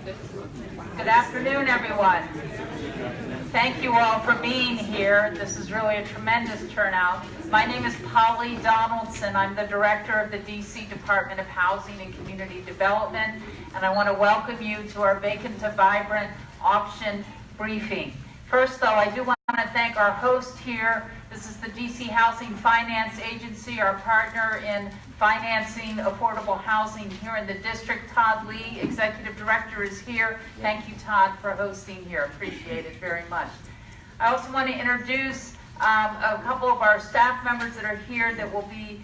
Good afternoon, everyone. Thank you all for being here. This is really a tremendous turnout. My name is Polly Donaldson. I'm the director of the DC Department of Housing and Community Development, and I want to welcome you to our Vacant to Vibrant auction briefing. First, though, I do want to thank our host here. This is the DC Housing Finance Agency, our partner in financing affordable housing here in the district. Todd Lee, Executive Director, is here. Thank you, Todd, for hosting here. Appreciate it very much. I also want to introduce a couple of our staff members that are here that will be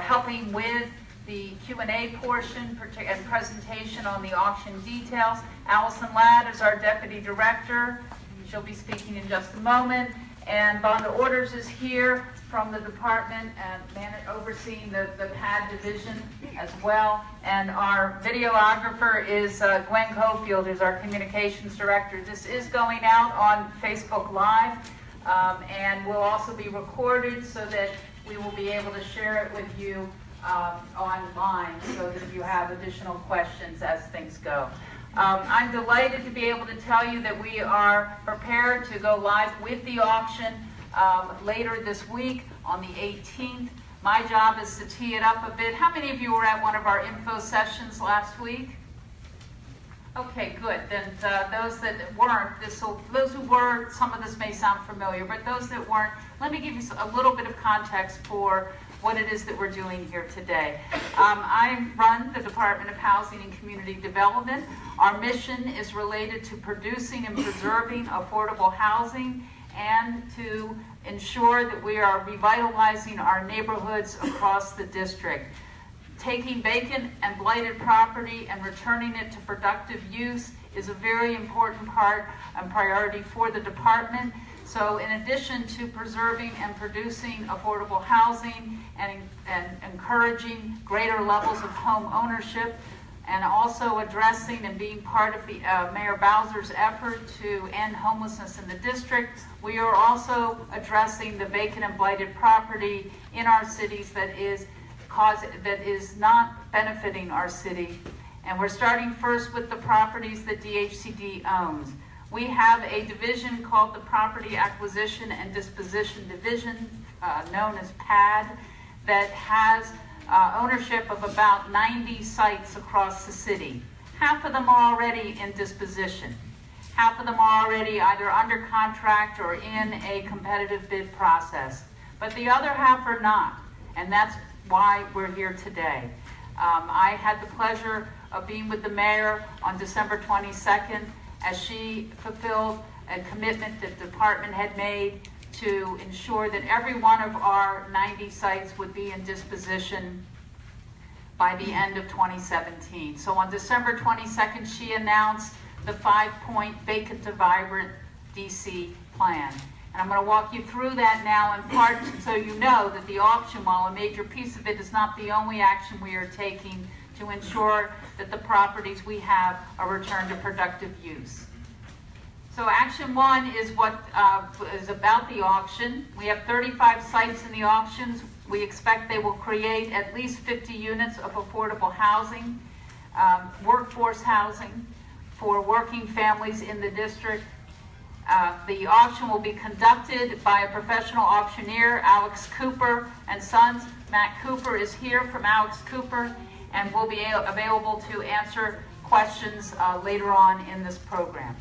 helping with the Q&A portion and presentation on the auction details. Allison Ladd is our Deputy Director. She'll be speaking in just a moment. And Vonda Orders is here from the department and overseeing the PAD division as well. And our videographer is Gwen Cofield, who's our communications director. This is going out on Facebook Live and will also be recorded so that we will be able to share it with you online so that if you have additional questions as things go. I'm delighted to be able to tell you that we are prepared to go live with the auction later this week on the 18th. My job is to tee it up a bit. How many of you were at one of our info sessions last week? Okay, good. Then those that weren't, those who were, some of this may sound familiar, but those that weren't, let me give you a little bit of context for what it is that we're doing here today. I run the Department of Housing and Community Development. Our mission is related to producing and preserving affordable housing and to ensure that we are revitalizing our neighborhoods across the district. Taking vacant and blighted property and returning it to productive use is a very important part and priority for the department. So in addition to preserving and producing affordable housing and encouraging greater levels of home ownership, and also addressing and being part of the Mayor Bowser's effort to end homelessness in the district, we are also addressing the vacant and blighted property in our cities that is not benefiting our city. And we're starting first with the properties that DHCD owns. We have a division called the Property Acquisition and Disposition Division, known as PAD, that has ownership of about 90 sites across the city. Half of them are already in disposition. Half of them are already either under contract or in a competitive bid process. But the other half are not, and that's why we're here today. I had the pleasure of being with the mayor on December 22nd as she fulfilled a commitment that the department had made to ensure that every one of our 90 sites would be in disposition by the end of 2017. So on December 22nd, she announced the 5-point Vacant to Vibrant DC plan. And I'm going to walk you through that now in part so you know that the auction, while a major piece of it, is not the only action we are taking to ensure that the properties we have are returned to productive use. So action one is what is about the auction. We have 35 sites in the auctions. We expect they will create at least 50 units of affordable housing, workforce housing for working families in the district. The auction will be conducted by a professional auctioneer, Alex Cooper and Sons. Matt Cooper is here from Alex Cooper and will be available to answer questions later on in this program.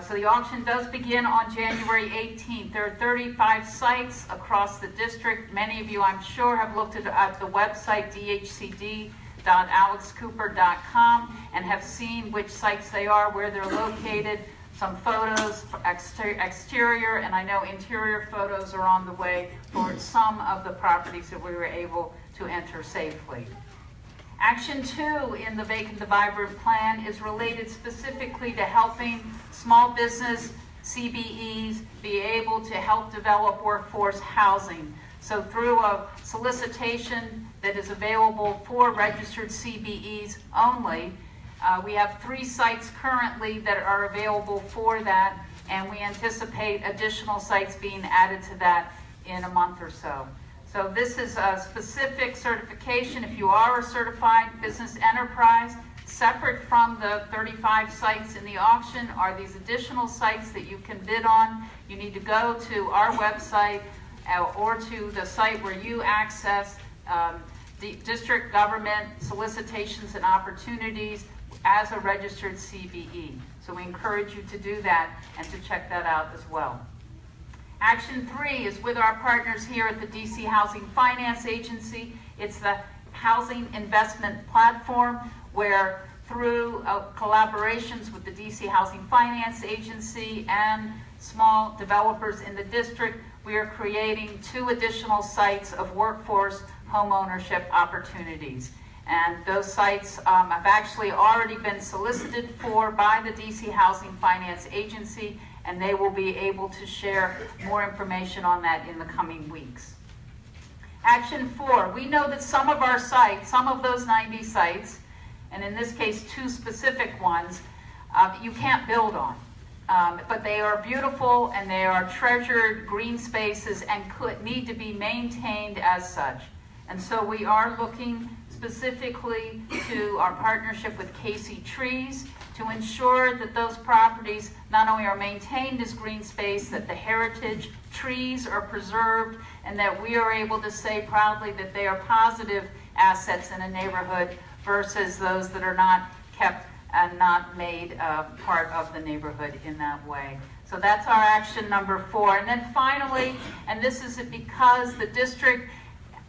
So the auction does begin on January 18th. There are 35 sites across the district. Many of you, I'm sure, have looked at the website dhcd.alexcooper.com and have seen which sites they are, where they're located, some photos, exterior, and I know interior photos are on the way for some of the properties that we were able to enter safely. Action 2 in the Vacant to Vibrant plan is related specifically to helping small business CBEs be able to help develop workforce housing. So through a solicitation that is available for registered CBEs only, we have 3 sites currently that are available for that, and we anticipate additional sites being added to that in a month or so. So this is a specific certification. If you are a certified business enterprise, Separate from the 35 sites in the auction are these additional sites that you can bid on. You need to go to our website or to the site where you access the district government solicitations and opportunities as a registered CBE. So we encourage you to do that and to check that out as well. Action 3 is with our partners here at the DC Housing Finance Agency. It's the housing investment platform where through collaborations with the DC Housing Finance Agency and small developers in the district, we are creating 2 additional sites of workforce homeownership opportunities. And those sites have actually already been solicited for by the DC Housing Finance Agency, and they will be able to share more information on that in the coming weeks. Action 4, we know that some of our sites, some of those 90 sites, and in this case 2 specific ones, you can't build on. But they are beautiful and they are treasured green spaces and need to be maintained as such. And so we are looking specifically to our partnership with Casey Trees to ensure that those properties not only are maintained as green space, that the heritage trees are preserved, and that we are able to say proudly that they are positive assets in a neighborhood versus those that are not kept and not made part of the neighborhood in that way. So that's our action number 4. And then finally, and this is because the district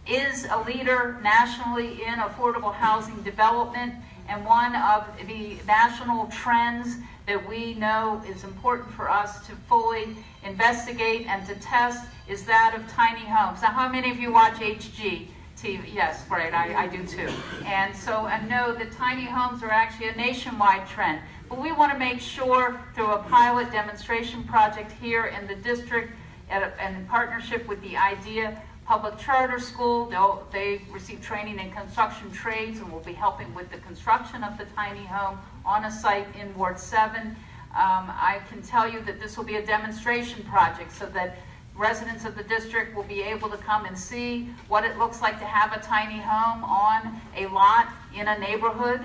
is a leader nationally in affordable housing development, and one of the national trends that we know is important for us to fully investigate and to test is that of tiny homes. Now, how many of you watch HGTV? Yes, right, I do too. And so I know that tiny homes are actually a nationwide trend. But we want to make sure through a pilot demonstration project here in the district and in partnership with the IDEA Public Charter School, they receive training in construction trades and will be helping with the construction of the tiny home on a site in Ward 7. I can tell you that this will be a demonstration project so that residents of the district will be able to come and see what it looks like to have a tiny home on a lot in a neighborhood.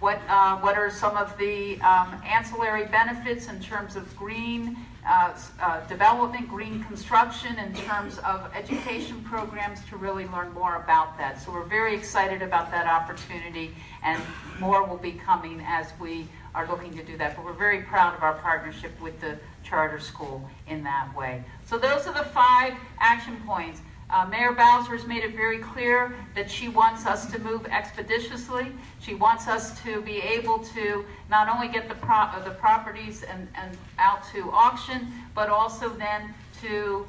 What are some of the ancillary benefits in terms of green development, green construction, in terms of education programs to really learn more about that. So we're very excited about that opportunity, and more will be coming as we are looking to do that. But we're very proud of our partnership with the charter school in that way. So those are the 5 action points. Mayor Bowser has made it very clear that she wants us to move expeditiously. She wants us to be able to not only get the properties and out to auction, but also then to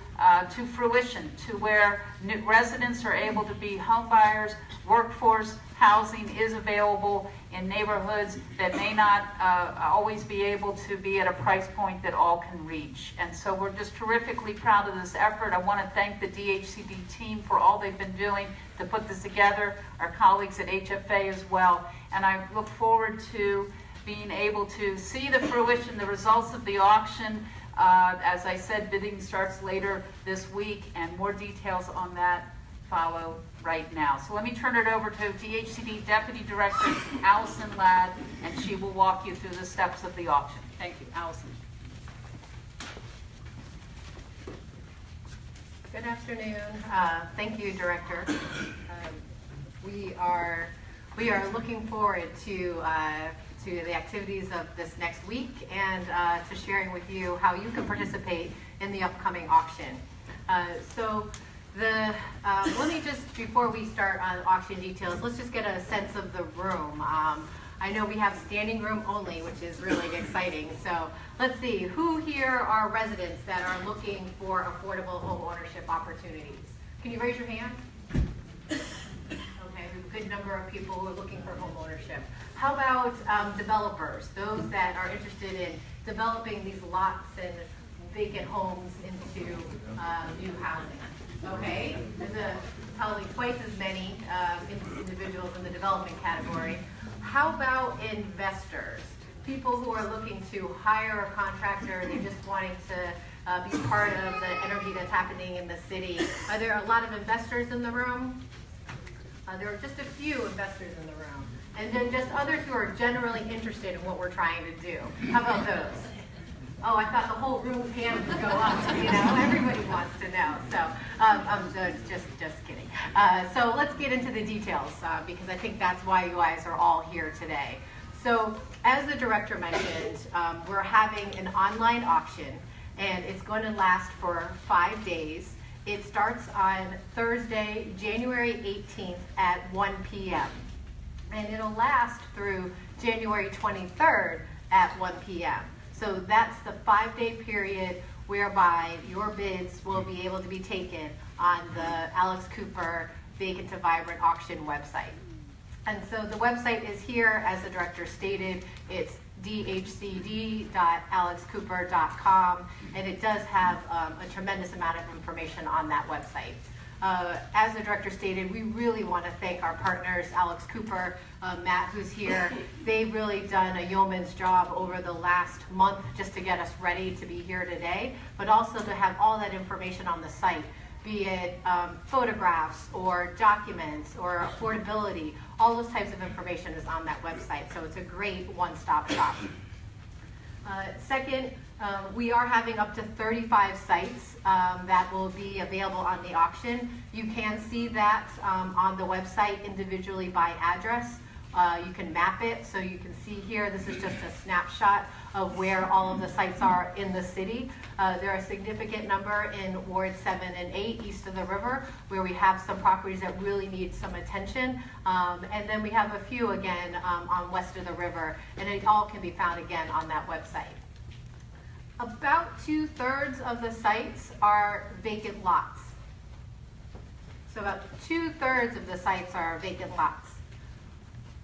fruition, to where residents are able to be home buyers. Workforce housing is available in neighborhoods that may not always be able to be at a price point that all can reach. And so we're just terrifically proud of this effort. I want to thank the DHCD team for all they've been doing to put this together, our colleagues at HFA as well. And I look forward to being able to see the fruition, the results of the auction. As I said, bidding starts later this week, and more details on that follow right now. So let me turn it over to DHCD Deputy Director Allison Ladd, and she will walk you through the steps of the auction. Thank you, Allison. Good afternoon. Thank you, Director. We are looking forward to the activities of this next week and to sharing with you how you can participate in the upcoming auction. Let me just, before we start on auction details, let's just get a sense of the room. I know we have standing room only, which is really exciting. So let's see, who here are residents that are looking for affordable home ownership opportunities? Can you raise your hand? Okay, we have a good number of people who are looking for home ownership. How about developers, those that are interested in developing these lots and vacant homes into new housing? Okay, there's probably twice as many individuals in the development category. How about investors? People who are looking to hire a contractor, they're just wanting to be part of the energy that's happening in the city. Are there a lot of investors in the room? There are just a few investors in the room. And then just others who are generally interested in what we're trying to do. How about those? Oh, I thought the whole room's hands would go up, everybody wants to know. So, I'm just kidding. So let's get into the details, because I think that's why you guys are all here today. So, as the director mentioned, we're having an online auction, and it's going to last for 5 days. It starts on Thursday, January 18th at 1 p.m. And it'll last through January 23rd at 1 p.m. So that's the 5-day period whereby your bids will be able to be taken on the Alex Cooper Vacant to Vibrant auction website. And so the website is here, as the director stated. It's dhcd.alexcooper.com, and it does have a tremendous amount of information on that website. As the director stated, we really want to thank our partners, Alex Cooper, Matt, who's here. They've really done a yeoman's job over the last month just to get us ready to be here today, but also to have all that information on the site, be it photographs or documents or affordability. All those types of information is on that website, so it's a great one-stop shop. Second, we are having up to 35 sites that will be available on the auction. You can see that on the website individually by address. You can map it, so you can see here, this is just a snapshot of where all of the sites are in the city. There are a significant number in Ward 7 and 8 east of the river, where we have some properties that really need some attention. And then we have a few again on west of the river, and it all can be found again on that website. About 2/3 of the sites are vacant lots. So about 2/3 of the sites are vacant lots.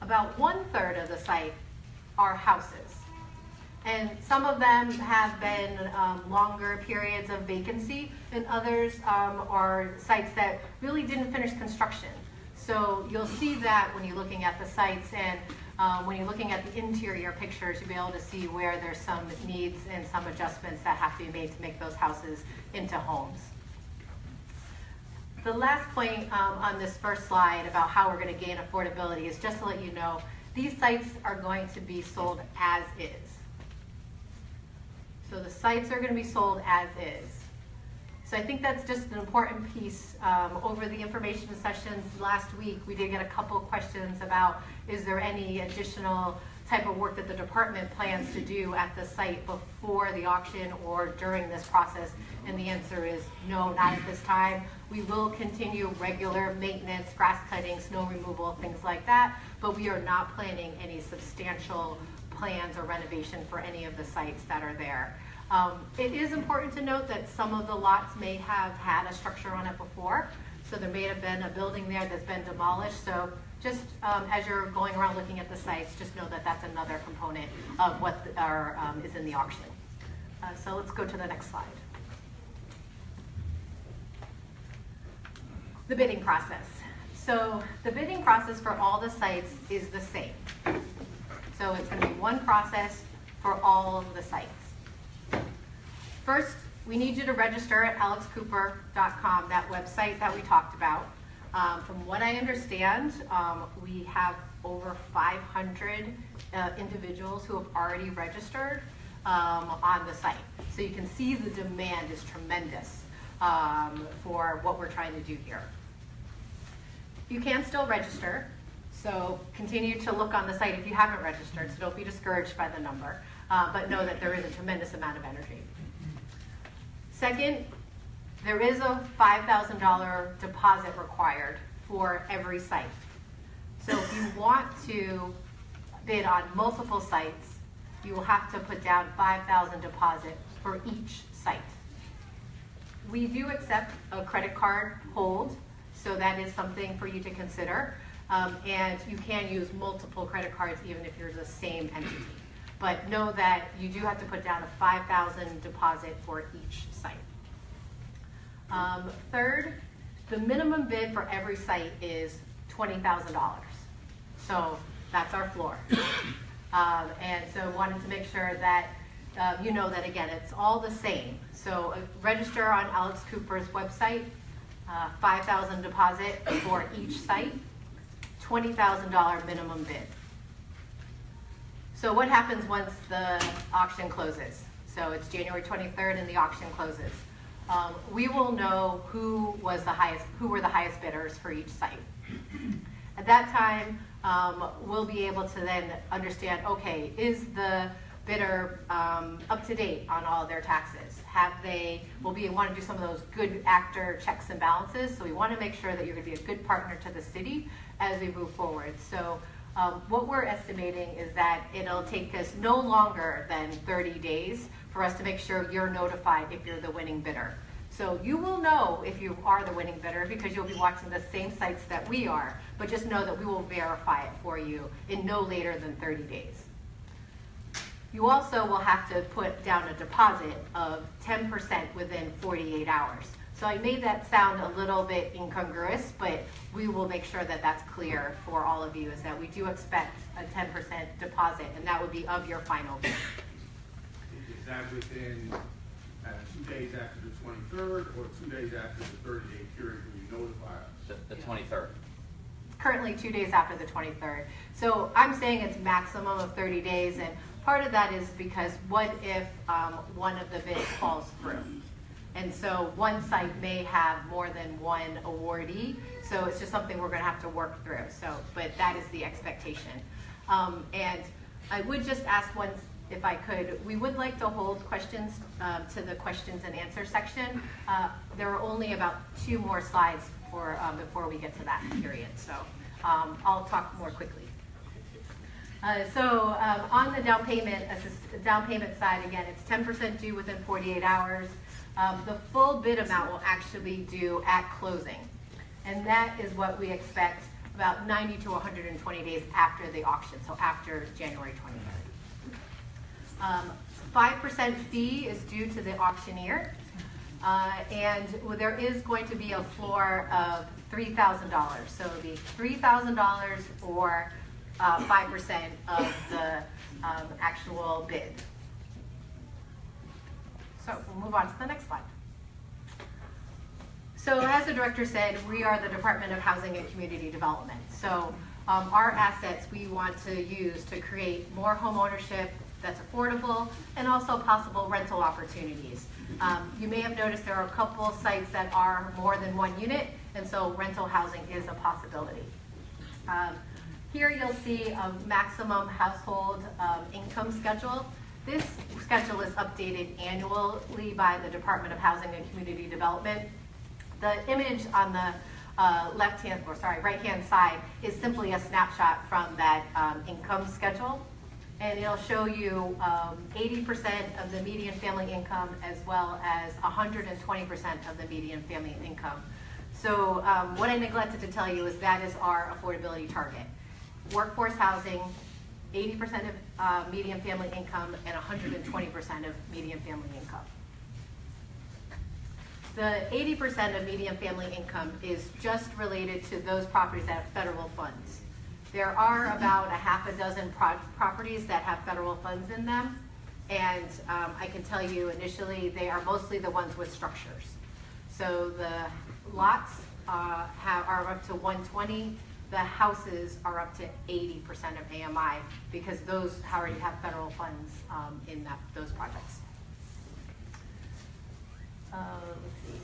About 1/3 of the site are houses. And some of them have been longer periods of vacancy, and others are sites that really didn't finish construction. So you'll see that when you're looking at the sites, and when you're looking at the interior pictures, you'll be able to see where there's some needs and some adjustments that have to be made to make those houses into homes. The last point on this first slide about how we're going to gain affordability is just to let you know, these sites are going to be sold as is. So the sites are going to be sold as is. So I think that's just an important piece. Over the information sessions last week, we did get a couple questions about, is there any additional type of work that the department plans to do at the site before the auction or during this process? And the answer is no, not at this time. We will continue regular maintenance, grass cutting, snow removal, things like that, but we are not planning any substantial plans or renovation for any of the sites that are there. It is important to note that some of the lots may have had a structure on it before, so there may have been a building there that's been demolished. So just as you're going around looking at the sites, just know that that's another component of what is in the auction. So let's go to the next slide. The bidding process. So the bidding process for all the sites is the same. So it's going to be one process for all of the sites. First, we need you to register at alexcooper.com, that website that we talked about. From what I understand, we have over 500 individuals who have already registered on the site. So you can see the demand is tremendous for what we're trying to do here. You can still register, so continue to look on the site if you haven't registered, so don't be discouraged by the number, but know that there is a tremendous amount of energy. Second, there is a $5,000 deposit required for every site. So if you want to bid on multiple sites, you will have to put down $5,000 deposit for each site. We do accept a credit card hold, so that is something for you to consider. And you can use multiple credit cards even if you're the same entity. But know that you do have to put down a $5,000 deposit for each site. Third, the minimum bid for every site is $20,000. So that's our floor. And so wanted to make sure that you know that, again, it's all the same. So register on Alex Cooper's website, $5,000 deposit for each site, $20,000 minimum bid. So what happens once the auction closes? So it's January 23rd and the auction closes. We will know who were the highest bidders for each site. At that time, we'll be able to then understand, okay, is the bidder up to date on all their taxes? We want to do some of those good actor checks and balances, so we want to make sure that you're going to be a good partner to the city as we move forward. So what we're estimating is that it'll take us no longer than 30 days for us to make sure you're notified if you're the winning bidder. So you will know if you are the winning bidder because you'll be watching the same sites that we are, but just know that we will verify it for you in no later than 30 days. You also will have to put down a deposit of 10% within 48 hours. So I made that sound a little bit incongruous, but we will make sure that that's clear for all of you, is that we do expect a 10% deposit, and that would be of your final bid. Is that within 2 days after the 23rd or 2 days after the 30-day period when you notify us? The 23rd. Currently 2 days after the 23rd. So I'm saying it's maximum of 30 days, and part of that is because what if one of the bids falls through? And so one site may have more than one awardee, so it's just something we're going to have to work through. So, but that is the expectation. And I would just ask once, if I could, we would like to hold questions to the questions and answer section. There are only about 2 more slides before we get to that period, so I'll talk more quickly. On the down payment side, again, it's 10% due within 48 hours. The full bid amount will actually due at closing, and that is what we expect about 90 to 120 days after the auction, so after January 23rd. 5% fee is due to the auctioneer, and there is going to be a floor of $3,000, so it'll be $3,000 or 5% of the actual bid. So we'll move on to the next slide. So as the director said, we are the Department of Housing and Community Development. So our assets we want to use to create more home ownership that's affordable and also possible rental opportunities. You may have noticed there are a couple sites that are more than 1 unit, and so rental housing is a possibility. Here you'll see a maximum household income schedule. This schedule is updated annually by the Department of Housing and Community Development. The image on the right-hand side is simply a snapshot from that income schedule. And it'll show you 80% of the median family income as well as 120% of the median family income. So what I neglected to tell you is that is our affordability target. Workforce housing, 80% of median family income and 120% of median family income. The 80% of median family income is just related to those properties that have federal funds. There are about a half a dozen properties that have federal funds in them, and I can tell you initially they are mostly the ones with structures. So the lots are up to 120. The houses are up to 80% of AMI because those already have federal funds in those projects. Let's see.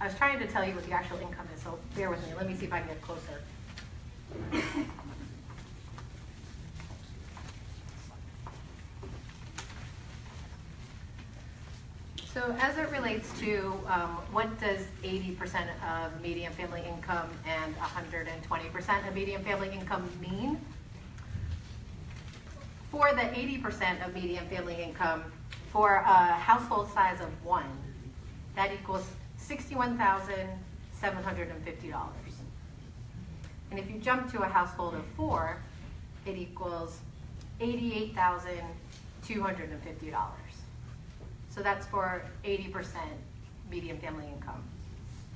I was trying to tell you what the actual income is, so bear with me. Let me see if I can get closer. So as it relates to what does 80% of median family income and 120% of median family income mean? For the 80% of median family income, for a household size of 1, that equals $61,750. And if you jump to a household of 4, it equals $88,250. So that's for 80% median family income.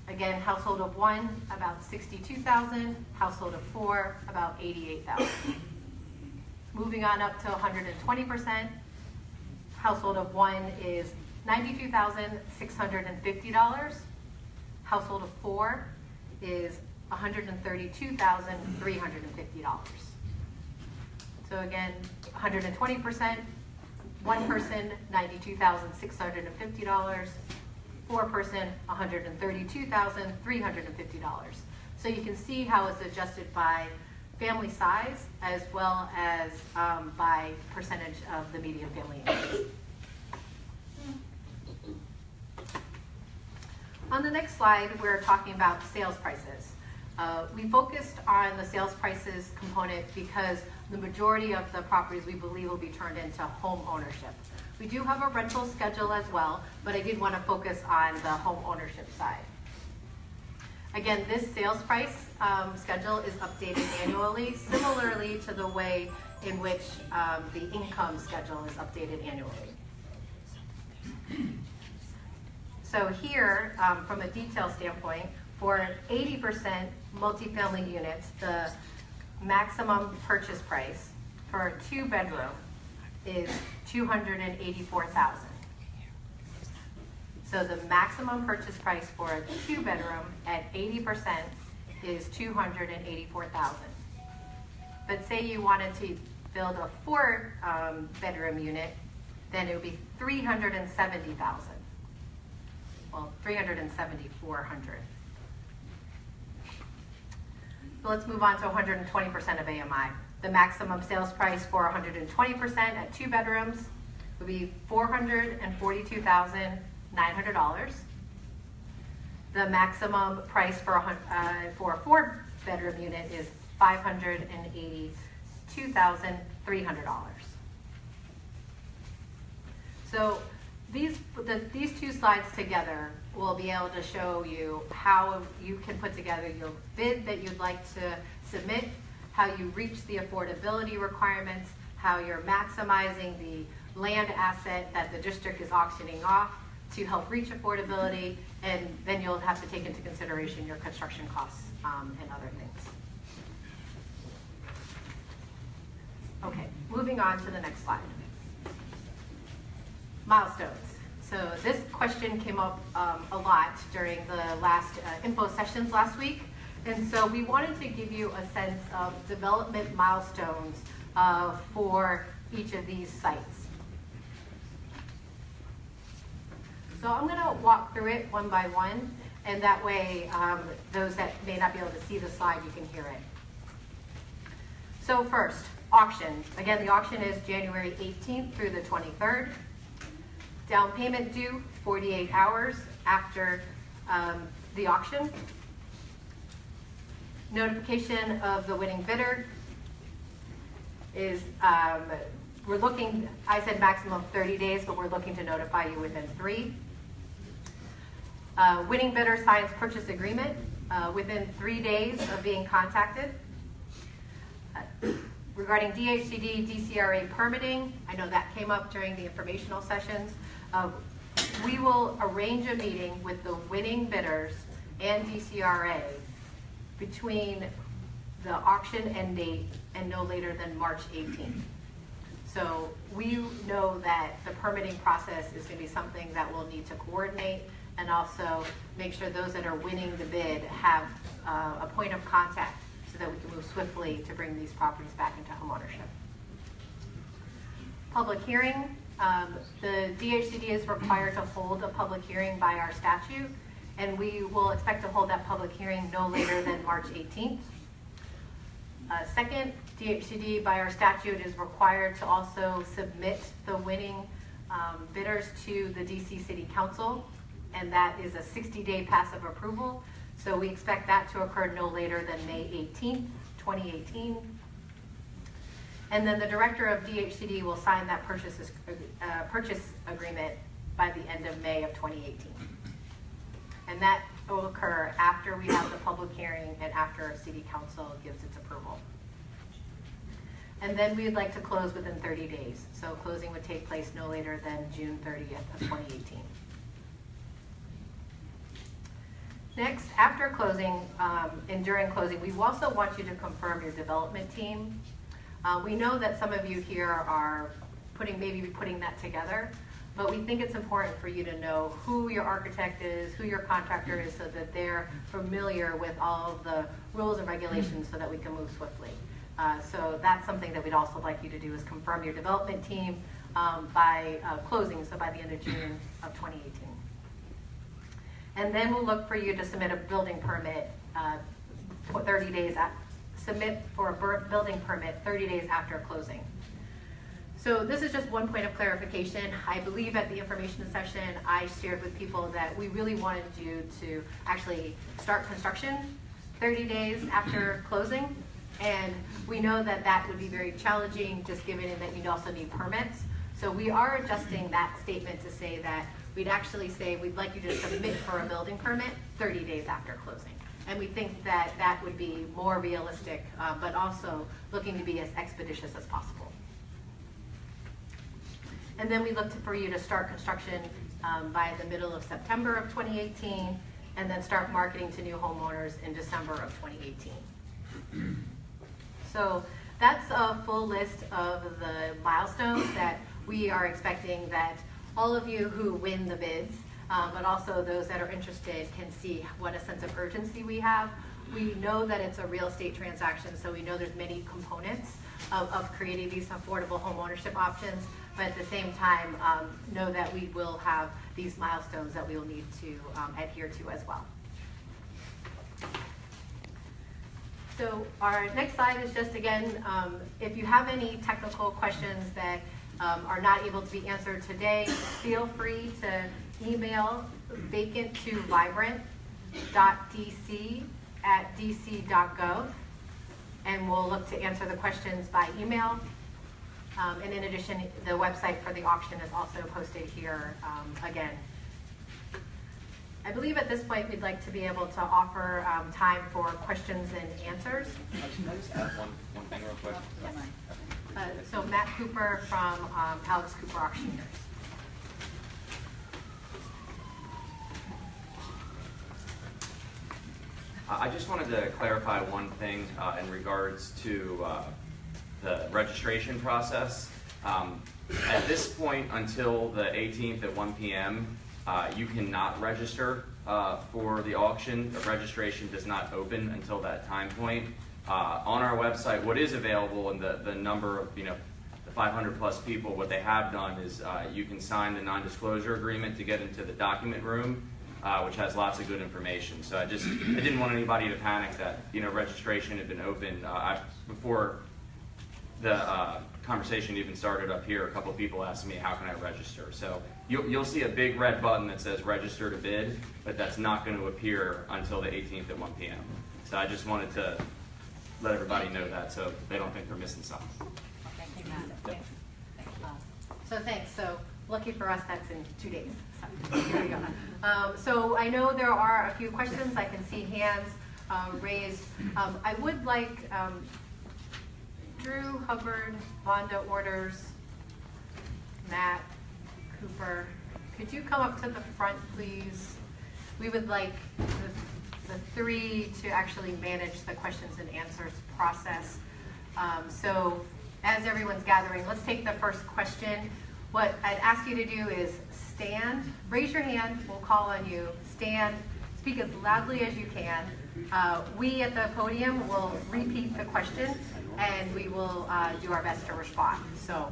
Again, household of 1, about $62,000. Household of 4, about $88,000. Moving on up to 120%. Household of 1 is $92,650. Household of 4 is $132,350. So So again, 120%, one person, $92,650, four person, $132,350. So you can see how it's adjusted by family size as well as by percentage of the median family income. On the next slide, we're talking about sales prices. We focused on the sales prices component because the majority of the properties we believe will be turned into home ownership. We do have a rental schedule as well, but I did want to focus on the home ownership side. Again, this sales price schedule is updated annually, similarly to the way in which the income schedule is updated annually. So here, from a detail standpoint, for 80% multifamily units, the maximum purchase price for a 2-bedroom is $284,000. So the maximum purchase price for a 2-bedroom at 80% is $284,000. But say you wanted to build a 4-bedroom unit, then it would be $370,000. Well, $374,000. So let's move on to 120% of AMI. The maximum sales price for 120% at 2 bedrooms would be $442,900. The maximum price for a 4-bedroom unit is $582,300. So these two slides together will be able to show you how you can put together your bid that you'd like to submit, how you reach the affordability requirements, how you're maximizing the land asset that the district is auctioning off to help reach affordability, and then you'll have to take into consideration your construction costs and other things. Okay, moving on to the next slide. Milestones. So this question came up a lot during the last info sessions last week. And so we wanted to give you a sense of development milestones for each of these sites. So I'm going to walk through it one by one, and that way those that may not be able to see the slide, you can hear it. So first, auction. Again, the auction is January 18th through the 23rd. Down payment due 48 hours after the auction. Notification of the winning bidder is, we're looking, I said maximum 30 days, but we're looking to notify you within 3. Winning bidder signs purchase agreement within 3 days of being contacted. Regarding DHCD, DCRA permitting, I know that came up during the informational sessions. We will arrange a meeting with the winning bidders and DCRA between the auction end date and no later than March 18th. So we know that the permitting process is going to be something that we'll need to coordinate and also make sure those that are winning the bid have a point of contact so that we can move swiftly to bring these properties back into homeownership. Public hearing. The DHCD is required to hold a public hearing by our statute, and we will expect to hold that public hearing no later than March 18th. Second, DHCD by our statute is required to also submit the winning bidders to the DC City Council, and that is a 60-day passive approval. So we expect that to occur no later than May 18th, 2018. And then the director of DHCD will sign that purchase agreement by the end of May of 2018. And that will occur after we have the public hearing and after City Council gives its approval. And then we'd like to close within 30 days. So closing would take place no later than June 30th of 2018. Next, after closing and during closing, we also want you to confirm your development team. We know that some of you here are maybe putting that together, but we think it's important for you to know who your architect is, who your contractor is, so that they're familiar with all of the rules and regulations so that we can move swiftly. So that's something that we'd also like you to do, is confirm your development team by closing, so by the end of June of 2018. And then we'll look for you to submit a building permit 30 days submit for a building permit 30 days after closing. So this is just one point of clarification. I believe at the information session, I shared with people that we really wanted you to actually start construction 30 days after closing. And we know that that would be very challenging, just given that you'd also need permits. So we are adjusting that statement to say that we'd actually say we'd like you to submit for a building permit 30 days after closing. And we think that that would be more realistic, but also looking to be as expeditious as possible. And then we look for you to start construction by the middle of September of 2018, and then start marketing to new homeowners in December of 2018. So that's a full list of the milestones that we are expecting that all of you who win the bids, but also those that are interested, can see what a sense of urgency we have. We know that it's a real estate transaction, so we know there's many components of creating these affordable home ownership options, but at the same time, know that we will have these milestones that we will need to adhere to as well. So our next slide is just, again, if you have any technical questions that are not able to be answered today, feel free to email vacant to vibrant.dc@dc.gov, and we'll look to answer the questions by email. And in addition, the website for the auction is also posted here again. I believe at this point we'd like to be able to offer time for questions and answers. Can I just add one thing real quick? Yes. So Matt Cooper from Alex Cooper Auctioneers. I just wanted to clarify one thing in regards to the registration process. At this point, until the 18th at 1 p.m., you cannot register for the auction. The registration does not open until that time point. On our website, what is available, and the number of, the 500 plus people, what they have done is you can sign the non-disclosure agreement to get into the document room, which has lots of good information. So I didn't want anybody to panic that registration had been open. Before the conversation even started up here, a couple of people asked me, how can I register? So you'll see a big red button that says register to bid, but that's not going to appear until the 18th at 1 p.m. So I just wanted to let everybody know that so they don't think they're missing something. Thank you, Matt. So thanks. So lucky for us, that's in 2 days. So here we go. So I know there are a few questions. I can see hands raised. I would like Drew, Hubbard, Vonda Orders, Matt, Cooper. Could you come up to the front, please? We would like the three to actually manage the questions and answers process. So as everyone's gathering, let's take the first question. What I'd ask you to do is stand, raise your hand, we'll call on you, stand, speak as loudly as you can. We at the podium will repeat the question, and we will do our best to respond. So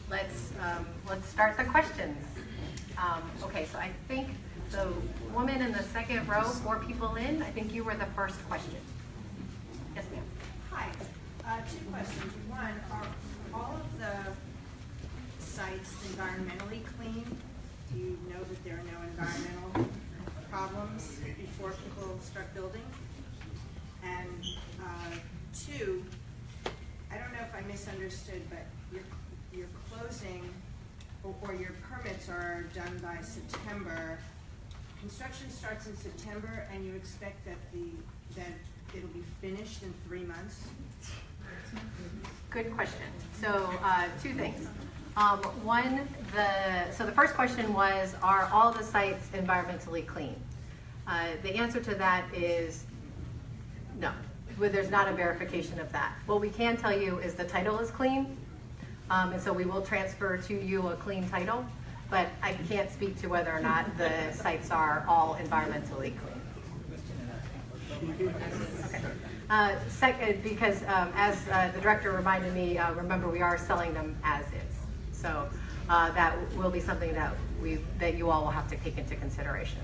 let's start the questions. Okay, so I think the woman in the second row, 4 people in, I think you were the first question. Yes, ma'am. Hi. 2 questions. One, are all of the sites environmentally clean? Do you know that there are no environmental problems before people start building? And 2, I don't know if I misunderstood, but your closing or your permits are done by September. Construction starts in September, and you expect that it'll be finished in 3 months? Good question. So 2 things. One, so the first question was, are all the sites environmentally clean? The answer to that is no. There's not a verification of that. What we can tell you is the title is clean, and so we will transfer to you a clean title, but I can't speak to whether or not the sites are all environmentally clean. Okay. Second, because as the director reminded me, remember we are selling them as is. So that will be something that you all will have to take into consideration.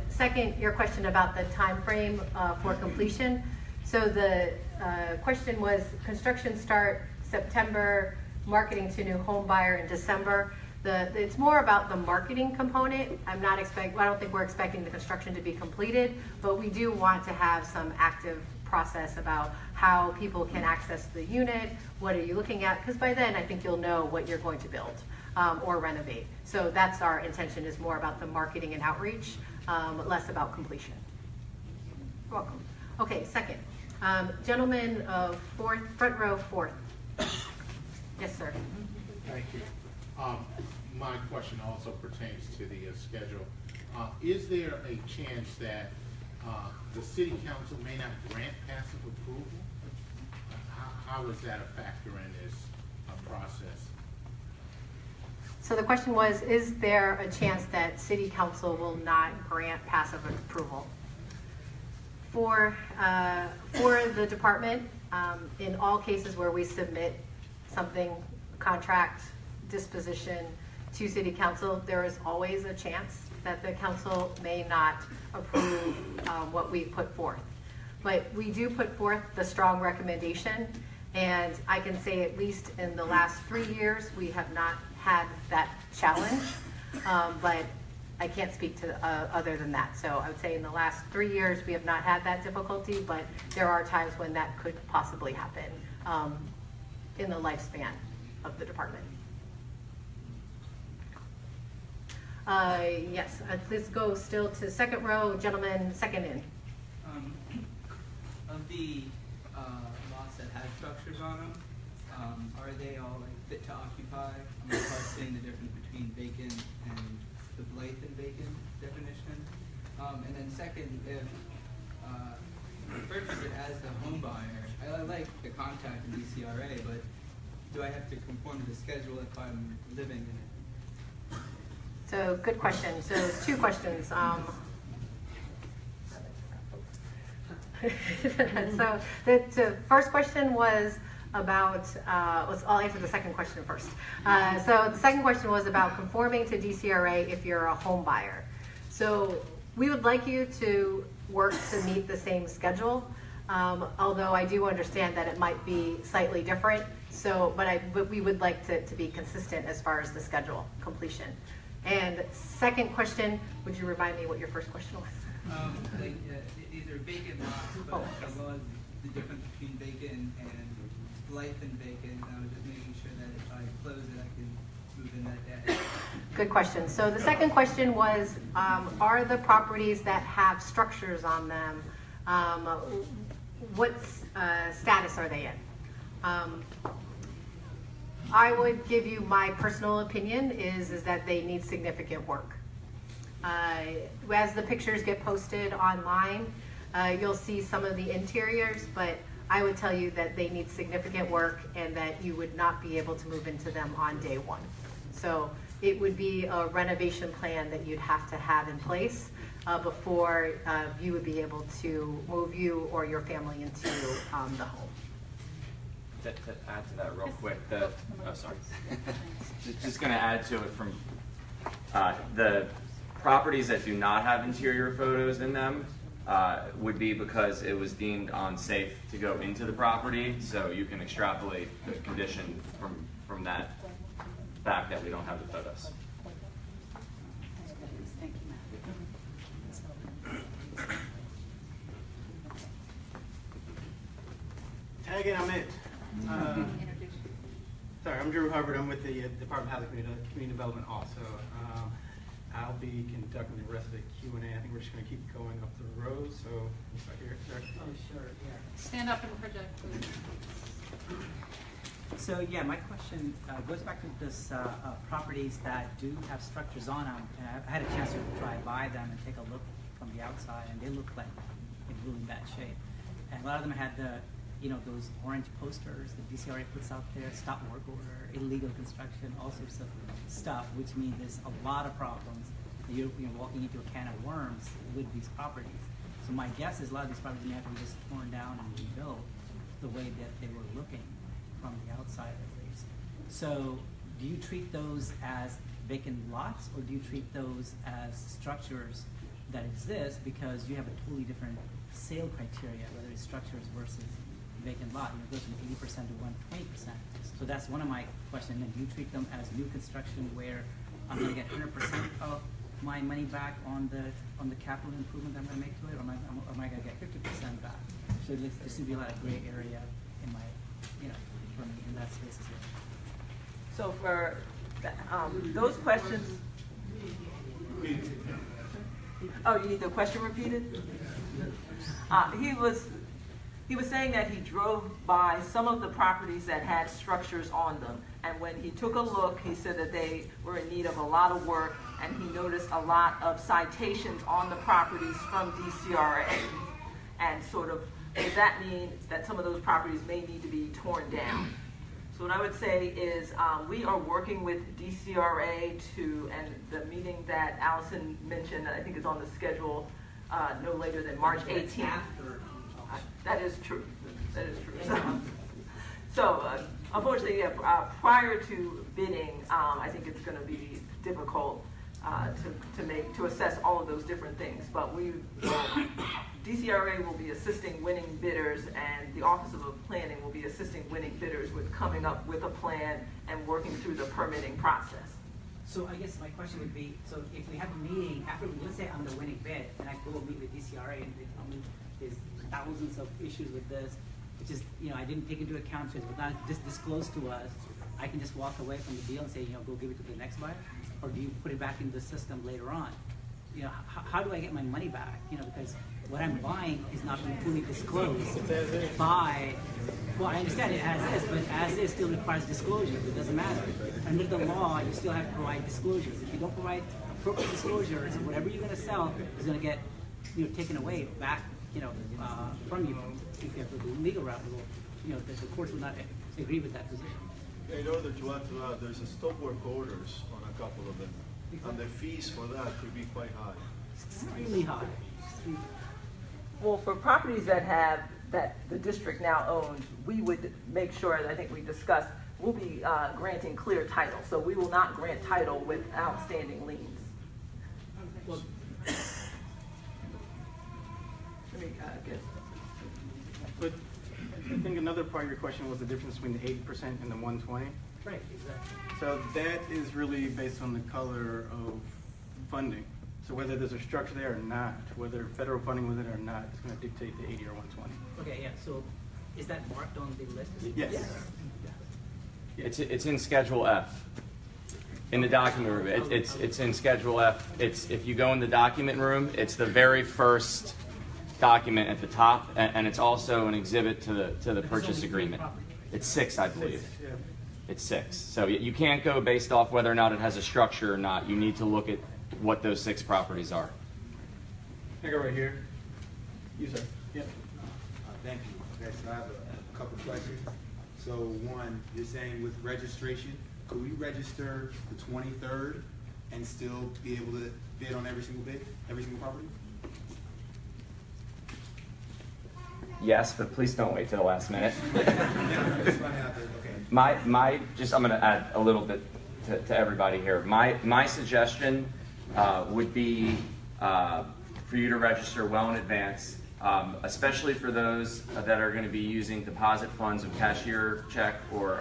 Second, your question about the time frame for completion. So the question was construction start September, marketing to new home buyer in December. It's more about the marketing component. I don't think we're expecting the construction to be completed, but we do want to have some active process about how people can access the unit, what are you looking at, because by then I think you'll know what you're going to build or renovate. So that's our intention, is more about the marketing and outreach, less about completion. You're welcome. Okay, second. Gentleman of front row fourth. Yes, sir. Thank you. My question also pertains to the schedule. Is there a chance that the city council may not grant passive approval? How is that a factor in this process? So the question was, is there a chance that city council will not grant passive approval? For the department, in all cases where we submit something, contract, disposition to city council, there is always a chance that the council may not approve what we put forth. But we do put forth the strong recommendation, and I can say at least in the last 3 years, we have not had that challenge, but I can't speak to other than that. So I would say in the last 3 years, we have not had that difficulty, but there are times when that could possibly happen in the lifespan of the department. Yes, let's go still to second row, gentleman, second in. Of the lots that have structures on them, are they all like fit to occupy? I'm requesting the difference between vacant and the Blythe and vacant definition. And then second, if I purchase it as the home buyer, I like the contact in DCRA, but do I have to conform to the schedule if I'm living in it? So good question. So two questions. So the first question was about, I'll answer the second question first. So the second question was about conforming to DCRA if you're a home buyer. So we would like you to work to meet the same schedule, although I do understand that it might be slightly different. So, but we would like to be consistent as far as the schedule completion. And second question, would you remind me what your first question was? These are vacant lots, but as well as the difference between vacant and Blythe and vacant. I was just making sure that if I close it, I can move in that day. Good question. So the second question was, are the properties that have structures on them, what status are they in? I would give you my personal opinion is that they need significant work. As the pictures get posted online, you'll see some of the interiors, but I would tell you that they need significant work and that you would not be able to move into them on day one. So it would be a renovation plan that you'd have to have in place before you would be able to move you or your family into the home. To add to that real quick, just going to add to it from the properties that do not have interior photos in them would be because it was deemed unsafe to go into the property, so you can extrapolate the condition from that fact that we don't have the photos. Tag it, I'm it. Sorry, I'm Drew Hubbard. I'm with the Department of Housing Community Development also. I'll be conducting the rest of the Q&A. I think we're just going to keep going up the rows. So, right here, sir. Oh, sure, yeah. Stand up and project, please. So, yeah, my question goes back to this properties that do have structures on them. I had a chance to drive by them and take a look from the outside, and they look like in really bad shape. And a lot of them had the, those orange posters that DCRA puts out there, stop work order, illegal construction, all sorts of stuff, which means there's a lot of problems. You're walking into a can of worms with these properties. So my guess is a lot of these properties may have to be just torn down and rebuilt the way that they were looking from the outside at least. So do you treat those as vacant lots, or do you treat those as structures that exist because you have a totally different sale criteria, whether it's structures versus vacant lot? It goes from 80% to 120%. So that's one of my questions. And do you treat them as new construction where I'm going to get 100% of my money back on the capital improvement I'm going to make to it, or am I going to get 50% back? So there seems to be a lot of gray area in my, for me in that space as well. So for those questions, oh, you need the question repeated? He was saying that he drove by some of the properties that had structures on them, and when he took a look, he said that they were in need of a lot of work, and he noticed a lot of citations on the properties from DCRA. And sort of, does that mean that some of those properties may need to be torn down? So what I would say is we are working with DCRA and the meeting that Allison mentioned, I think is on the schedule no later than March 18th. That is true. That is true. So unfortunately, prior to bidding, I think it's going to be difficult to assess all of those different things. But DCRA will be assisting winning bidders, and the Office of Planning will be assisting winning bidders with coming up with a plan and working through the permitting process. So I guess my question would be, so if we have a meeting after, let's say I'm the winning bid, and I go meet with DCRA and they tell me there's thousands of issues with this, which is, I didn't take into account, so it's not just disclosed to us, I can just walk away from the deal and say, go give it to the next buyer? Or do you put it back into the system later on? How do I get my money back? Because what I'm buying is not being fully disclosed by, well, I understand it as is, but as is still requires disclosure. It doesn't matter. Under the law, you still have to provide disclosures. If you don't provide appropriate disclosures, whatever you're going to sell is going to get taken away back from you if you have to do legal route. The courts will not agree with that position. In order to add to that, there's a stop work orders on a couple of them, and the fees for that could be quite high. Extremely high. Well, for properties that the district now owns, we would make sure, as I think we discussed, we'll be granting clear title. So we will not grant title with outstanding liens. Well, But I think another part of your question was the difference between the 80% and the 120. right, exactly. So that is really based on the color of funding. So whether there's a structure there or not, whether federal funding with it or not, it's going to dictate the 80 or 120. Okay, yeah. So is that marked on the list? Yes. It's in Schedule F. In the document room, it's in Schedule F. If you go in the document room, it's the very first document at the top, and it's also an exhibit to the purchase agreement. It's 6, I believe. Yeah. It's 6. So you can't go based off whether or not it has a structure or not. You need to look at what those 6 properties are. I go right here. You, sir. Yep. Thank you. Okay, so I have a couple questions. So one, you're saying with registration, could we register the 23rd and still be able to bid on every single property? Yes, but please don't wait till the last minute. Yeah, just running out there. Okay. I'm going to add a little bit to everybody here. My suggestion would be for you to register well in advance, especially for those that are going to be using deposit funds of cashier check or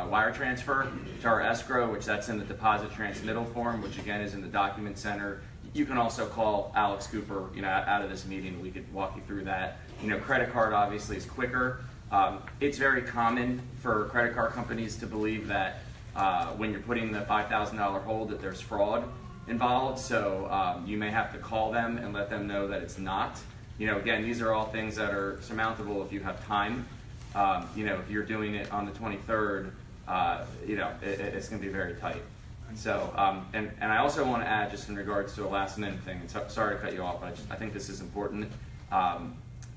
wire transfer to our escrow, which that's in the deposit transmittal form, which again is in the document center. You can also call Alex Cooper, out of this meeting. We could walk you through that. Credit card obviously is quicker. It's very common for credit card companies to believe that when you're putting the $5,000 hold that there's fraud involved. So you may have to call them and let them know that it's not. Again, these are all things that are surmountable if you have time. If you're doing it on the 23rd, it's going to be very tight. So, and I also want to add, just in regards to a last minute thing, and sorry to cut you off, but I think this is important,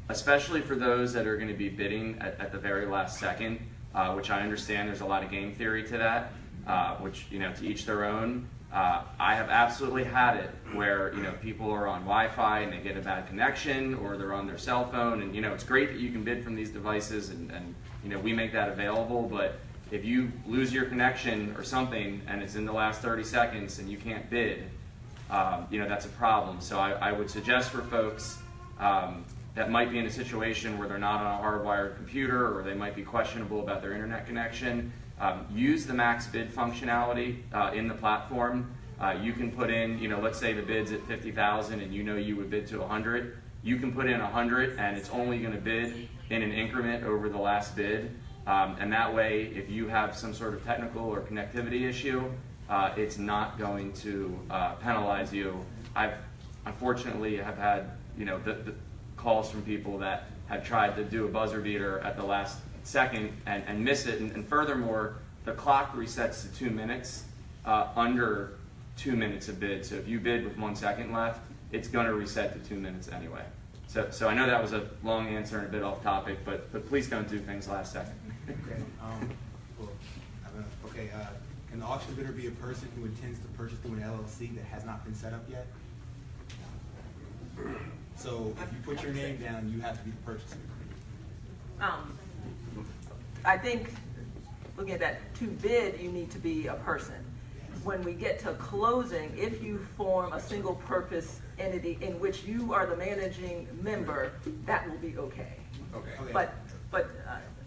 especially for those that are going to be bidding at the very last second, which I understand there's a lot of game theory to that, which, to each their own. I have absolutely had it where, you know, people are on Wi-Fi and they get a bad connection, or they're on their cell phone, and, you know, it's great that you can bid from these devices, and you know, we make that available, but if you lose your connection or something and it's in the last 30 seconds and you can't bid, you know, that's a problem. So I would suggest for folks that might be in a situation where they're not on a hardwired computer, or they might be questionable about their internet connection, use the max bid functionality in the platform. You can put in, you know, let's say the bid's at 50,000 and you know you would bid to 100. You can put in 100 and it's only going to bid in an increment over the last bid. And that way, if you have some sort of technical or connectivity issue, it's not going to penalize you. I've unfortunately have had, you know, the calls from people that have tried to do a buzzer beater at the last second and miss it. And furthermore, the clock resets to 2 minutes under 2 minutes of bid. So if you bid with 1 second left, it's going to reset to 2 minutes anyway. So I know that was a long answer and a bit off topic, but please don't do things last second. Okay. Can the auction bidder be a person who intends to purchase through an LLC that has not been set up yet? So if you put your name down, you have to be the purchaser. I think, looking at that, to bid, you need to be a person. When we get to closing, if you form a single purpose entity in which you are the managing member, that will be okay. Okay. But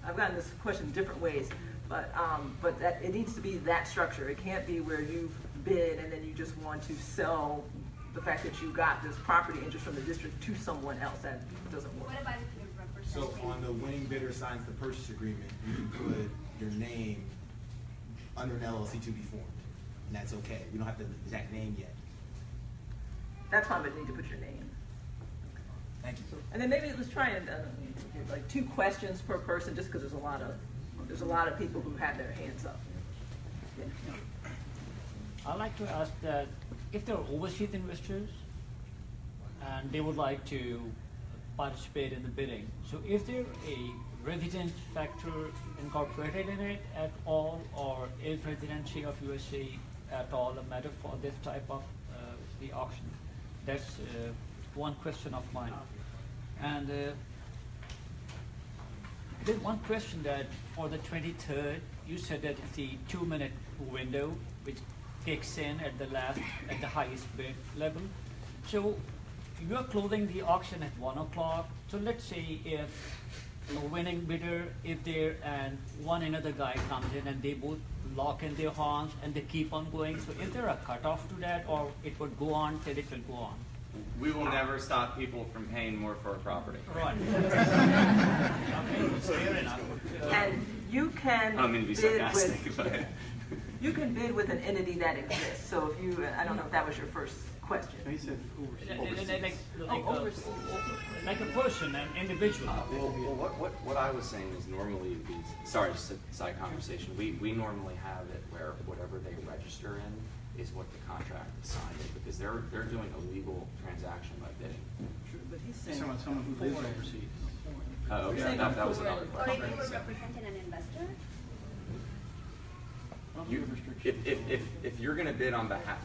I've gotten this question different ways, but that it needs to be that structure. It can't be where you've bid and then you just want to sell the fact that you got this property interest from the district to someone else. That doesn't work. What about if you're representing? So on the winning bidder signs the purchase agreement, you can put your name under an LLC to be formed, and that's okay. We don't have the exact name yet. That's fine, but you need to put your name. Thank you. And then maybe let's try and like 2 questions per person, just because there's a lot of people who have their hands up. Yeah. I'd like to ask that if there are overseas investors and they would like to participate in the bidding, so is there a resident factor incorporated in it at all, or is residency of USA at all a matter for this type of the auction? That's one question of mine. And there's one question that for the 23rd, you said that it's the 2-minute window which kicks in at the highest bid level. So you're closing the auction at 1 o'clock. So let's say if a winning bidder is there and one another guy comes in and they both lock in their horns and they keep on going. So is there a cutoff to that, or it would go on till it will go on? We will never stop people from paying more for a property. Right. Okay, fair enough. And you can I don't mean to be sarcastic, but you can bid with an entity that exists. So if you, I don't know if that was your first question. He said overseas. Like a person, an individual. What I was saying is normally sorry, just a side conversation. We normally have it where whatever they register in is what the contract is signed in, because they're doing a legal transaction by bidding. True, but he's saying Someone who lives overseas. Oh, okay, that was another Or if question. you were representing an investor? If you're going to bid on behalf,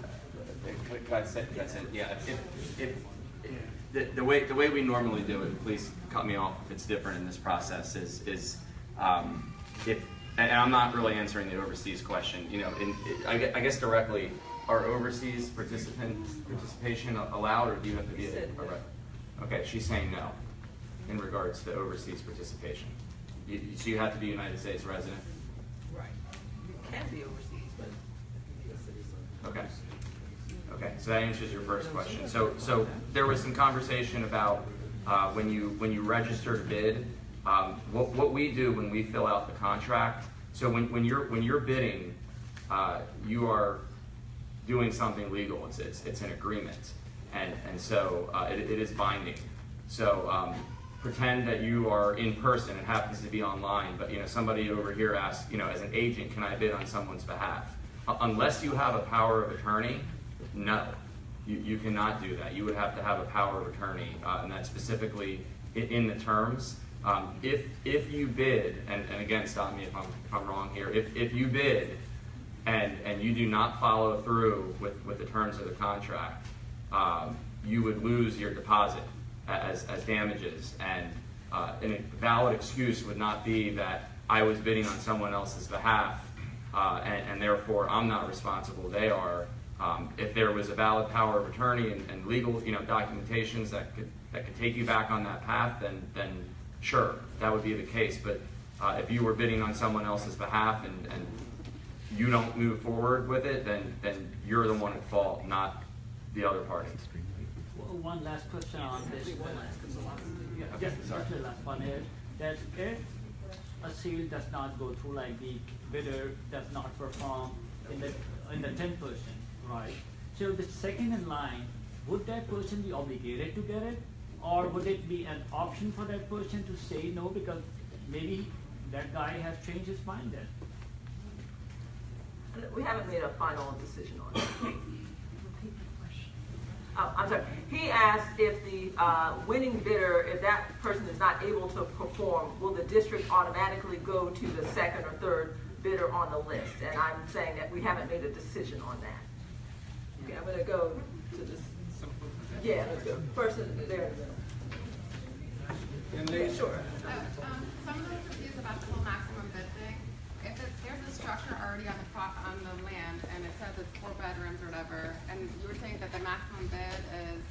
the way we normally do it, please cut me off if it's different in this process, is if, and I'm not really answering the overseas question, you know, I guess directly, are overseas participation allowed, or do you have to be okay, she's saying no in regards to overseas participation. So you have to be a United States resident? right. You can be overseas, but you can be a citizen. Okay. Okay, so that answers your first question. So there was some conversation about when you register to bid, what we do when we fill out the contract. So when you're bidding, you are doing something legal. It's an agreement, and so it is binding. So pretend that you are in person. It happens to be online, but you know somebody over here asks, you know, as an agent, can I bid on someone's behalf? Unless you have a power of attorney, no, you cannot do that. You would have to have a power of attorney, and that's specifically in the terms. If you bid, and again, stop me if I'm wrong here. If you bid and you do not follow through with the terms of the contract, you would lose your deposit as damages. And a valid excuse would not be that I was bidding on someone else's behalf, and therefore I'm not responsible, they are. If there was a valid power of attorney and legal, documentations that could take you back on that path, then sure, that would be the case. But if you were bidding on someone else's behalf and you don't move forward with it, then you're the one at fault, not the other party. Well, one last question on this. Just the last one is that if a sale does not go through, like the bidder does not perform in the 10%, right? So the second in line, would that person be obligated to get it, or would it be an option for that person to say no because maybe that guy has changed his mind then? We haven't made a final decision on it. I'm sorry. He asked if the winning bidder, if that person is not able to perform, will the district automatically go to the second or third bidder on the list? And I'm saying that we haven't made a decision on that. Okay, I'm going to go to this. Yeah, let's go. Person there in the middle. Sure. Some of the confused about the whole maximum bid thing. If there's a structure already on the land and it says it's 4 bedrooms or whatever, and you were saying that the maximum bid is,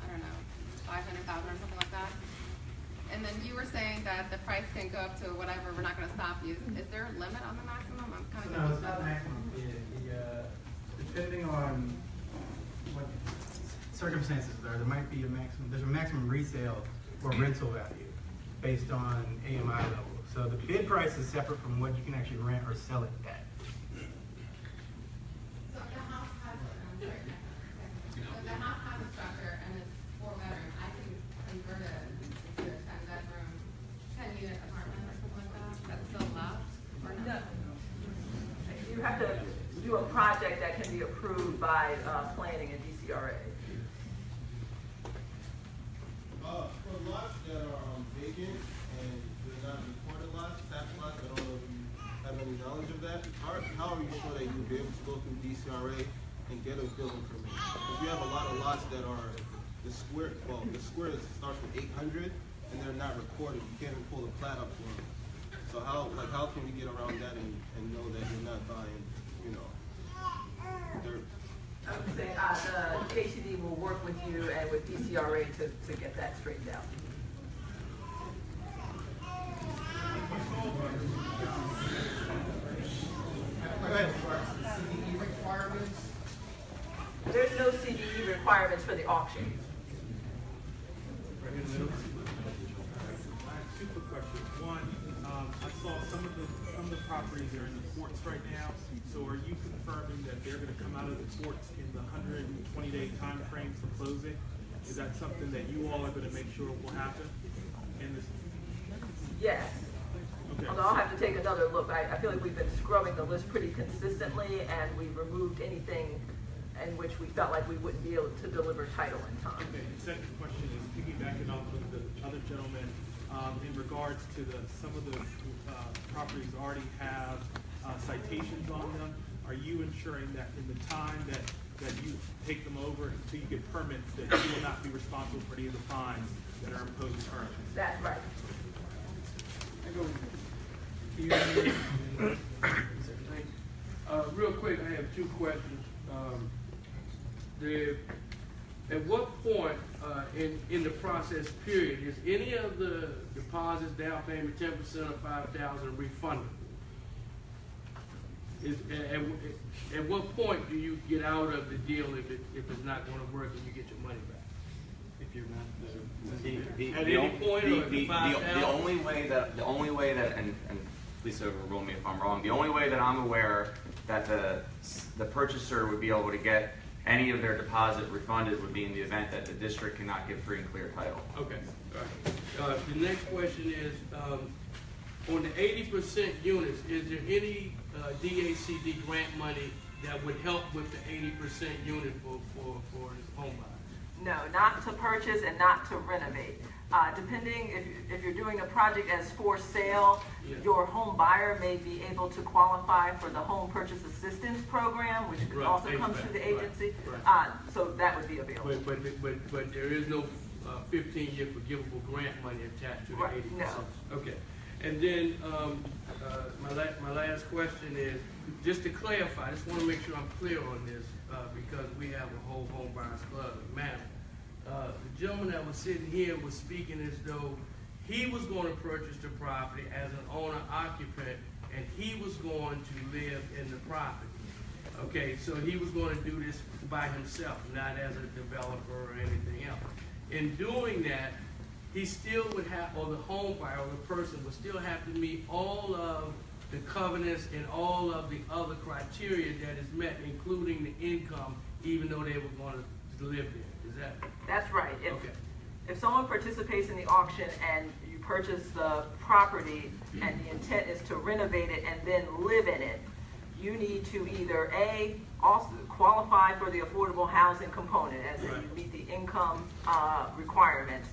I don't know, 500,000 or something like that, and then you were saying that the price can go up to whatever, we're not going to stop you. Is there a limit on the maximum? I'm kind of No, it's not maximum bid. Depending on what circumstances there might be a maximum. There's a maximum resale or rental value based on AMI level. So the bid price is separate from what you can actually rent or sell it at. So the house has a structure and it's 4 bedrooms. I can convert it into a 10-bedroom, 10-unit apartment or something like that. That's still allowed or no? You have to do a project that can be approved by planning and DCRA. For lots that are vacant and they're not recorded lots, tax lots, I don't know if you have any knowledge of that. How are you sure that you'll be able to go through DCRA and get a building permit? If you have a lot of lots that are the square starts with 800 and they're not recorded, you can't even pull the plat up for them. So how can we get around that and know that you're not buying, dirt? I would say the DHCD will work with you and with DCRA to get that straightened out. Go ahead. CDE requirements? There's no CDE requirements for the auction. Two quick questions. One, I saw some of the properties are in the courts right now. So are you confirming that they're going to come out of the courts in the 120-day time frame for closing? Is that something that you all are going to make sure will happen? Yes. Okay. Although I'll have to take another look. I feel like we've been scrubbing the list pretty consistently, and we've removed anything in which we felt like we wouldn't be able to deliver title in time. Okay. The second question is piggybacking off of the other gentleman in regards to some of the properties already have citations on them. Are you ensuring that in the time that you take them over until you get permits, that you will not be responsible for any of the fines that are imposed currently? That's right. Real quick, I have 2 questions. At what point in the process period is any of the deposits, down payment, 10% or 5,000 refundable? At what point do you get out of the deal if it's not going to work and you get your money back? If you're not at any point, the only way that and please overrule me if I'm wrong. The only way that I'm aware that the purchaser would be able to get any of their deposit refunded would be in the event that the district cannot give free and clear title. Okay. All right. The next question is, on the 80% units, is there any DHCD grant money that would help with the 80% unit for home buyer? No, not to purchase and not to renovate. Depending if you're doing a project as for sale, your home buyer may be able to qualify for the home purchase assistance program, which also comes through the agency. So that would be available. But there is no 15-year forgivable grant money attached to the 80%. No. Okay. And then my last question is, just to clarify, I just want to make sure I'm clear on this because we have a whole home buyers club in Manor. The gentleman that was sitting here was speaking as though he was going to purchase the property as an owner-occupant and he was going to live in the property. Okay, so he was going to do this by himself, not as a developer or anything else. In doing that, he still would have, or the home buyer or the person would still have to meet all of the covenants and all of the other criteria that is met, including the income, even though they were going to live there. Is that? That's right. Okay. If someone participates in the auction and you purchase the property and the intent is to renovate it and then live in it, you need to either A, also qualify for the affordable housing component, as in you meet the income requirements,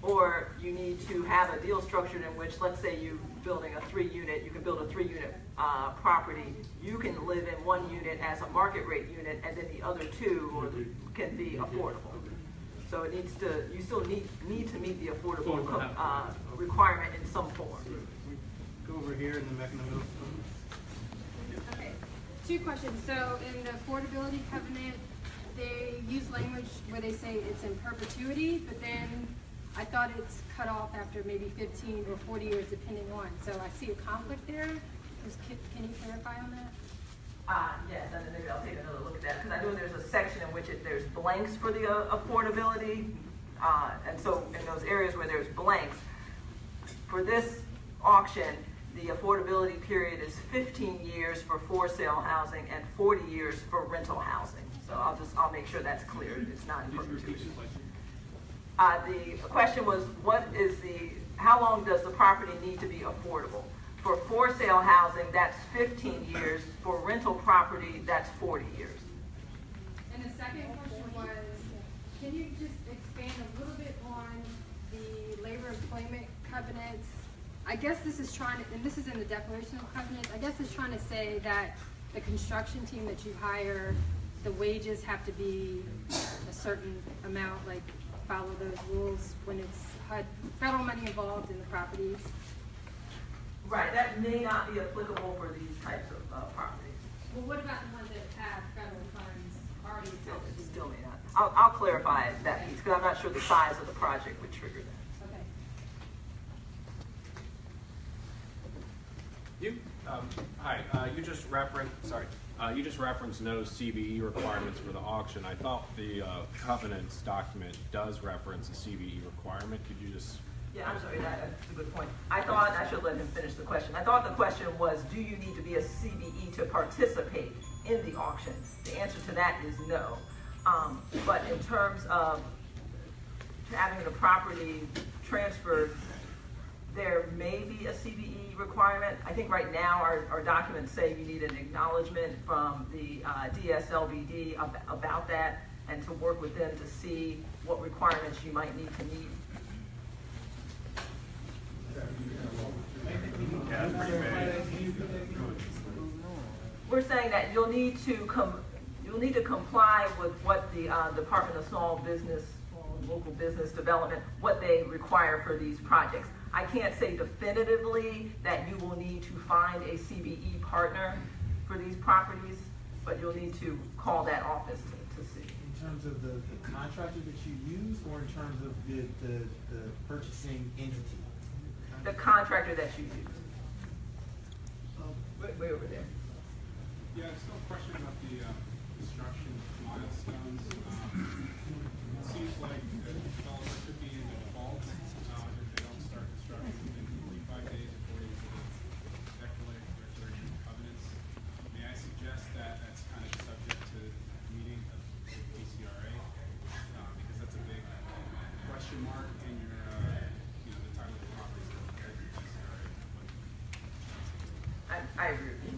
or you need to have a deal structured in which, let's say you're building a 3-unit, you can build a 3-unit property, you can live in 1 unit as a market rate unit, and then the other 2 can be affordable. So it needs to, you still need to meet the affordable requirement in some form. Go over here in the back in the middle. Okay, 2 questions. So in the affordability covenant, they use language where they say it's in perpetuity, but then I thought it's cut off after maybe 15 or 40 years, depending on. So I see a conflict there. Can you clarify on that? Yes, and then maybe I'll take another look at that, because I know there's a section in which there's blanks for the affordability, and so in those areas where there's blanks, for this auction, the affordability period is 15 years for sale housing and 40 years for rental housing. So I'll make sure that's clear. It's not in perpetuity. The question was, how long does the property need to be affordable? For sale housing, that's 15 years. For rental property, that's 40 years. And the second question was, can you just expand a little bit on the labor employment covenants? I guess this is trying to, and this is in the declaration of covenants, I guess it's trying to say that the construction team that you hire, the wages have to be a certain amount, like follow those rules when it's federal money involved in the properties. Right, that may not be applicable for these types of properties. Well, what about the ones that have federal funds already attached? Still may not. I'll clarify that piece, because I'm not sure the size of the project would trigger that. Okay. You just referenced no CBE requirements for the auction. I thought the covenants document does reference a CBE requirement. Could you just? Yeah, I'm sorry, that's a good point. I thought I should let him finish the question. I thought the question was, do you need to be a CBE to participate in the auction? The answer to that is no. But in terms of having the property transferred, there may be a CBE requirement. I think right now our documents say you need an acknowledgement from the DSLBD about that, and to work with them to see what requirements you might need to meet. We're saying that you'll need to comply with what the Department of Small Business, Local Business Development, what they require for these projects. I can't say definitively that you will need to find a CBE partner for these properties, but you'll need to call that office to see. In terms of the contractor that you use, or in terms of the purchasing entity? The contractor that you use. Way over there. Yeah, still a question about the construction milestones. It seems like the developer could be in default if they don't start construction within 45 days or 40 days of the declaration of covenants. May I suggest that that's kind of subject to meeting of the DCRA, because that's a big question mark in your, the title of the property is compared to DCRA. I agree with you.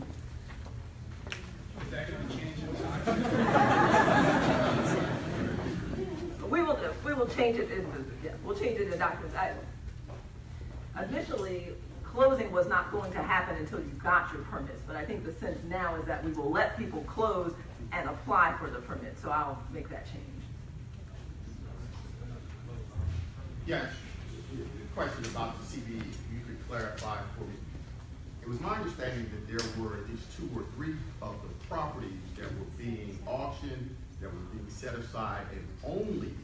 Is that going to be changed in time? We will change it in we'll change it in the documents. Initially, closing was not going to happen until you got your permits, but I think the sense now is that we will let people close and apply for the permit, so I'll make that change. Yes, the question about the CBE, you could clarify for me. It was my understanding that there were at least 2 or 3 of the properties that were being auctioned, that were being set aside, and only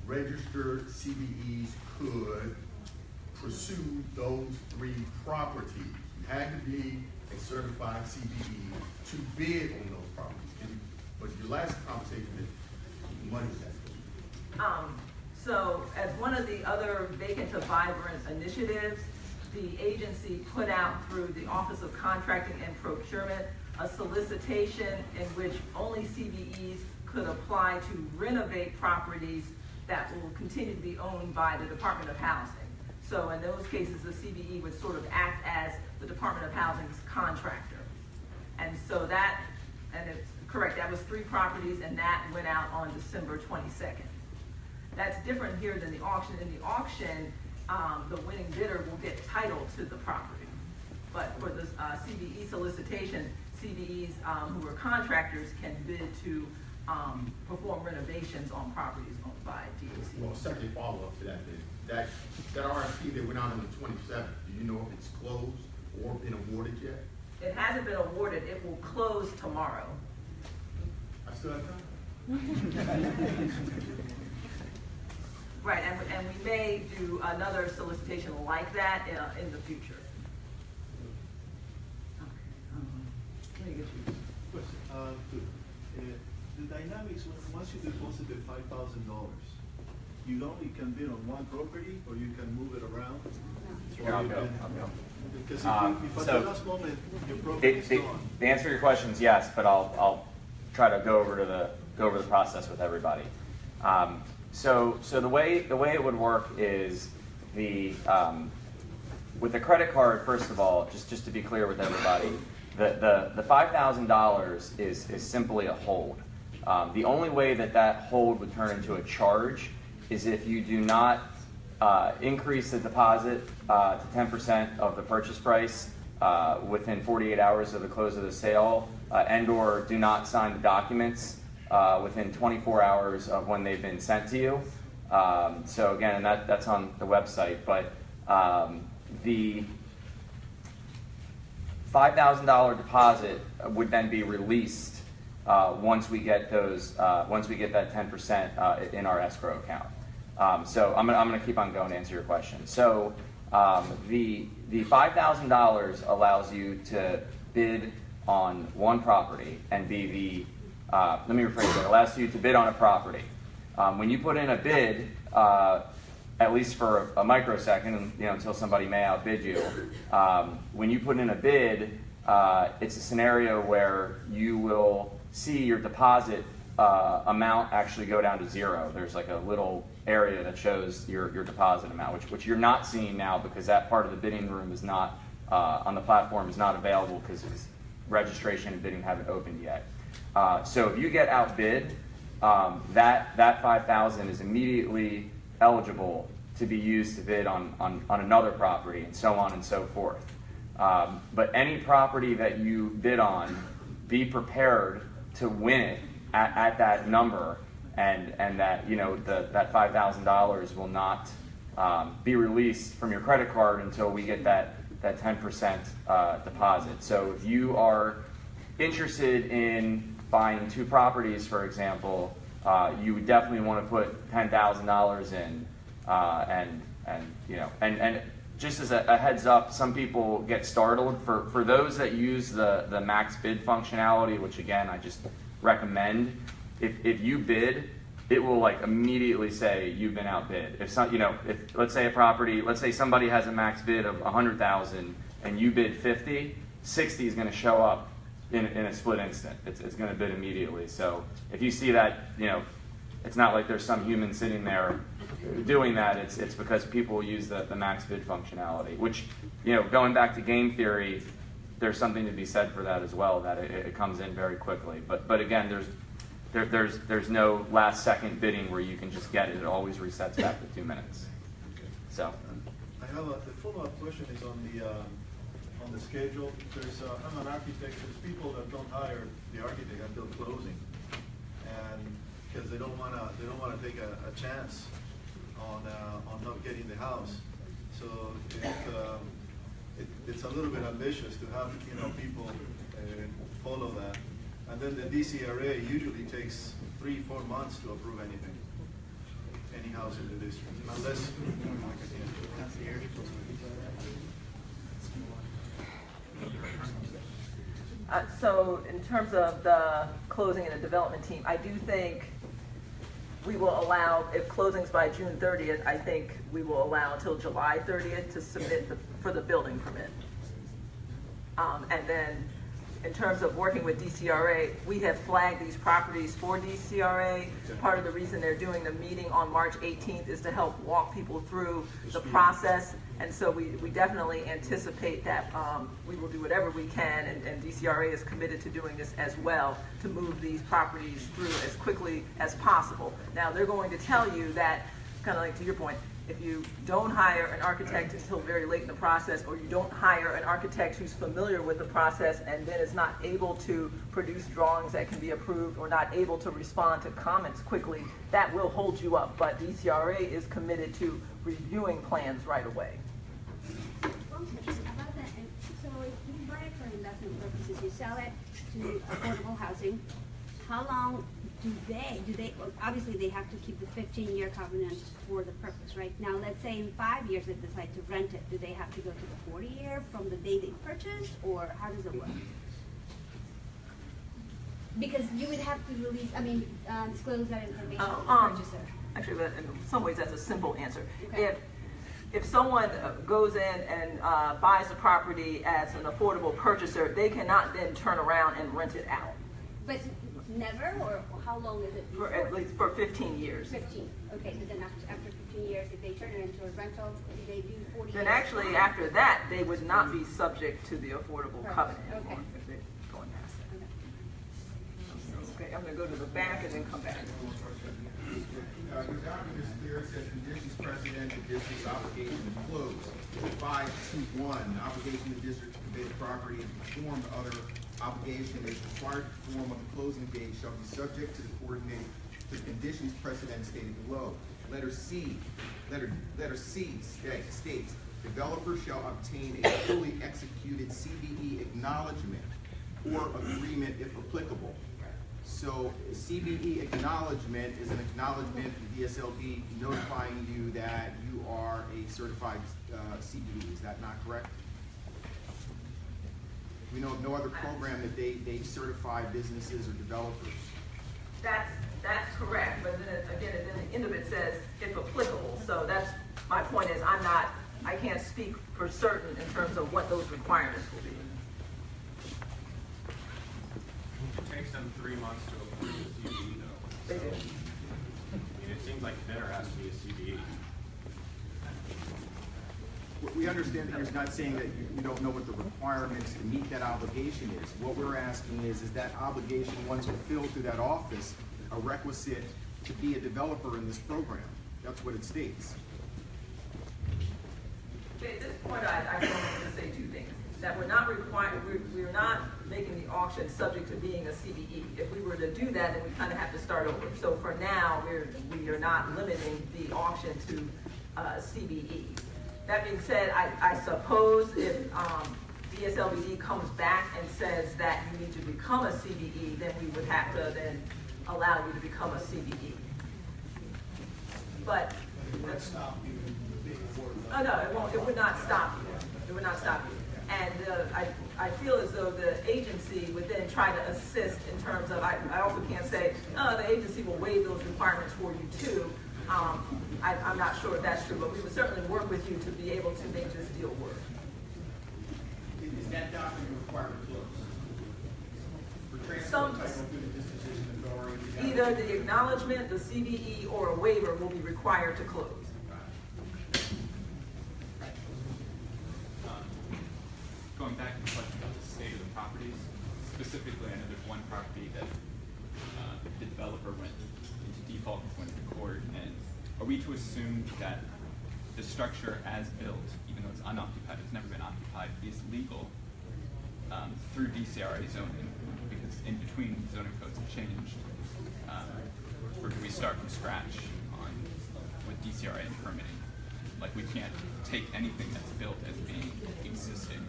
registered CBEs could pursue those 3 properties. You had to be a certified CBE to bid on those properties. But your last conversation, the money was that. So as one of the other Vacant to Vibrant initiatives, the agency put out through the Office of Contracting and Procurement a solicitation in which only CBEs could apply to renovate properties that will continue to be owned by the Department of Housing. So in those cases, the CBE would sort of act as the Department of Housing's contractor. And so that, and it's correct, that was 3 properties, and that went out on December 22nd. That's different here than the auction. In the auction, the winning bidder will get title to the property. But for the CBE solicitation, CBEs who are contractors can bid to perform renovations on properties owned by DHCD. Well, second follow-up to that, then. That RFP that went out on the 27th, do you know if it's closed or been awarded yet? It hasn't been awarded. It will close tomorrow. I still have time? Right, and we may do another solicitation like that in the future. Let me get you. Question. The dynamics, once you deposit the $5,000, you only can bid on one property, or you can move it around? Here, I'll go. Because if at the last moment your property is gone. The answer to your question is yes, but I'll try to go over the process with everybody. So the way it would work is with the credit card. First of all, just to be clear with everybody, the $5,000 is simply a hold. The only way that hold would turn into a charge is if you do not increase the deposit to 10% of the purchase price within 48 hours of the close of the sale, and/or do not sign the documents within 24 hours of when they've been sent to you. So again, and that's on the website, but the $5,000 deposit would then be released once we get that 10% in our escrow account. So I'm gonna keep on going to answer your question. So the $5,000 allows you to bid on one property and be the let me rephrase it. It allows you to bid on a property. When you put in a bid, at least for a microsecond, until somebody may outbid you, when you put in a bid, it's a scenario where you will see your deposit amount actually go down to 0. There's like a little area that shows your deposit amount, which you're not seeing now because that part of the bidding room is not on the platform is not available because registration and bidding haven't opened yet. So if you get outbid, that $5,000 is immediately eligible to be used to bid on another property, and so on and so forth. But any property that you bid on, be prepared to win it at that number, and that that $5,000 will not be released from your credit card until we get that 10% deposit. So if you are interested in buying 2 properties, for example, you would definitely want to put $10,000 in, and just as a heads up, some people get startled. For those that use the max bid functionality, which again I just recommend, if you bid, it will like immediately say you've been outbid. If let's say somebody has a max bid of 100,000 and you bid 50, 60 is going to show up in a split instant. It's going to bid immediately. So if you see that, it's not like there's some human sitting there doing that. It's because people use the max bid functionality, which, going back to game theory, there's something to be said for that as well, that it comes in very quickly. But again, there's no last second bidding where you can just get it. It always resets back to 2 minutes. So. I have the follow-up question is on the schedule. There's I'm an architect. There's people that don't hire the architect until closing, and because they don't wanna take a chance on not getting the house. So it's a little bit ambitious to have people follow that. And then the DCRA usually takes 3-4 months to approve anything, any house in the district, unless. So in terms of the closing and the development team, I do think we will allow, if closing's by June 30th, I think we will allow until July 30th to submit for the building permit. And then in terms of working with DCRA, we have flagged these properties for DCRA. Part of the reason they're doing the meeting on March 18th is to help walk people through the process. And so we definitely anticipate that we will do whatever we can, and DCRA is committed to doing this as well, to move these properties through as quickly as possible. Now, they're going to tell you that, kind of like to your point, if you don't hire an architect until very late in the process, or you don't hire an architect who's familiar with the process and then is not able to produce drawings that can be approved or not able to respond to comments quickly, that will hold you up. But DCRA is committed to reviewing plans right away. One question about that. And so if you buy it for investment purposes, you sell it to affordable housing, how long do they, obviously they have to keep the 15-year covenant for the purpose, right? Now, let's say in 5 years they decide to rent it. Do they have to go to the 40-year from the day they purchase, or how does it work? Because you would have to release, disclose that information to the purchaser. Actually, in some ways that's a simple answer. Okay. If someone goes in and buys a property as an affordable purchaser, they cannot then turn around and rent it out. But never, or how long is it? For at least for 15 years. 15. Okay, so then after 15 years, if they turn it into a rental, do they do 40 Then years? actually after that, they would not be subject to the affordable covenant. Okay. If they're going past that. Okay, I'm going to go to the back and then come back. Your document is clear. It says conditions precedent the district's obligation to close. 5.2.1, obligation of the district to convey the property and perform other obligation is required to perform on the closing date shall be subject to the conditions precedent stated below. Letter C states developer shall obtain a fully executed CBE acknowledgement or agreement if applicable. So CBE acknowledgement is an acknowledgement from DSLB notifying you that you are a certified CBE. Is that not correct? We know of no other program that they certify businesses or developers. That's correct, but then again, at the end of it says if applicable. So that's my point is I can't speak for certain in terms of what those requirements will be. It takes them 3 months to approve a CBE, though. They do. It seems like the bidder has to be a CBE. We understand that you're not saying that you don't know what the requirements to meet that obligation is. What we're asking is that obligation, once fulfilled through that office, a requisite to be a developer in this program. That's what it states. Okay, at this point, I want to say two things. That we're not requiring, we're not making the auction subject to being a CBE. If we were to do that, then we kind of have to start over. So for now, we are not limiting the auction to CBE. That being said, I suppose if DSLBD comes back and says that you need to become a CBE, then we would have to then allow you to become a CBE. But Let's stop you. oh no, it won't. It would not stop you. It would not stop you. And I feel as though the agency would then try to assist in terms of. I also can't say the agency will waive those requirements for you too. I'm not sure if that's true, but we would certainly work with you to be able to make this deal work. Is that document required to close? Either the acknowledgement, the CBE, or a waiver will be required to close. Going back to the question about the state of the properties, specifically, I know there's one property that the developer went into default and went to court, and are we to assume that the structure as built, even though it's unoccupied, it's never been occupied, is legal through DCRA zoning, because in between zoning codes have changed, or do we start from scratch with DCRA and permitting? Like, we can't take anything that's built as being existing.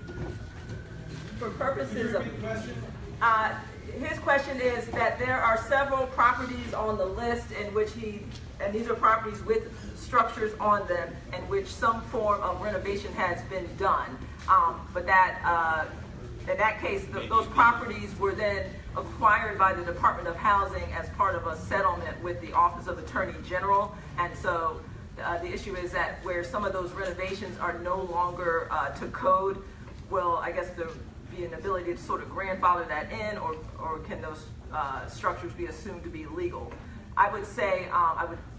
For purposes of his question is that there are several properties on the list in which and these are properties with structures on them in which some form of renovation has been done. But that, in that case, those properties were then acquired by the Department of Housing as part of a settlement with the Office of Attorney General. And so the issue is that where some of those renovations are no longer to code, well, I guess there be an ability to sort of grandfather that in, or can those structures be assumed to be legal? I would say,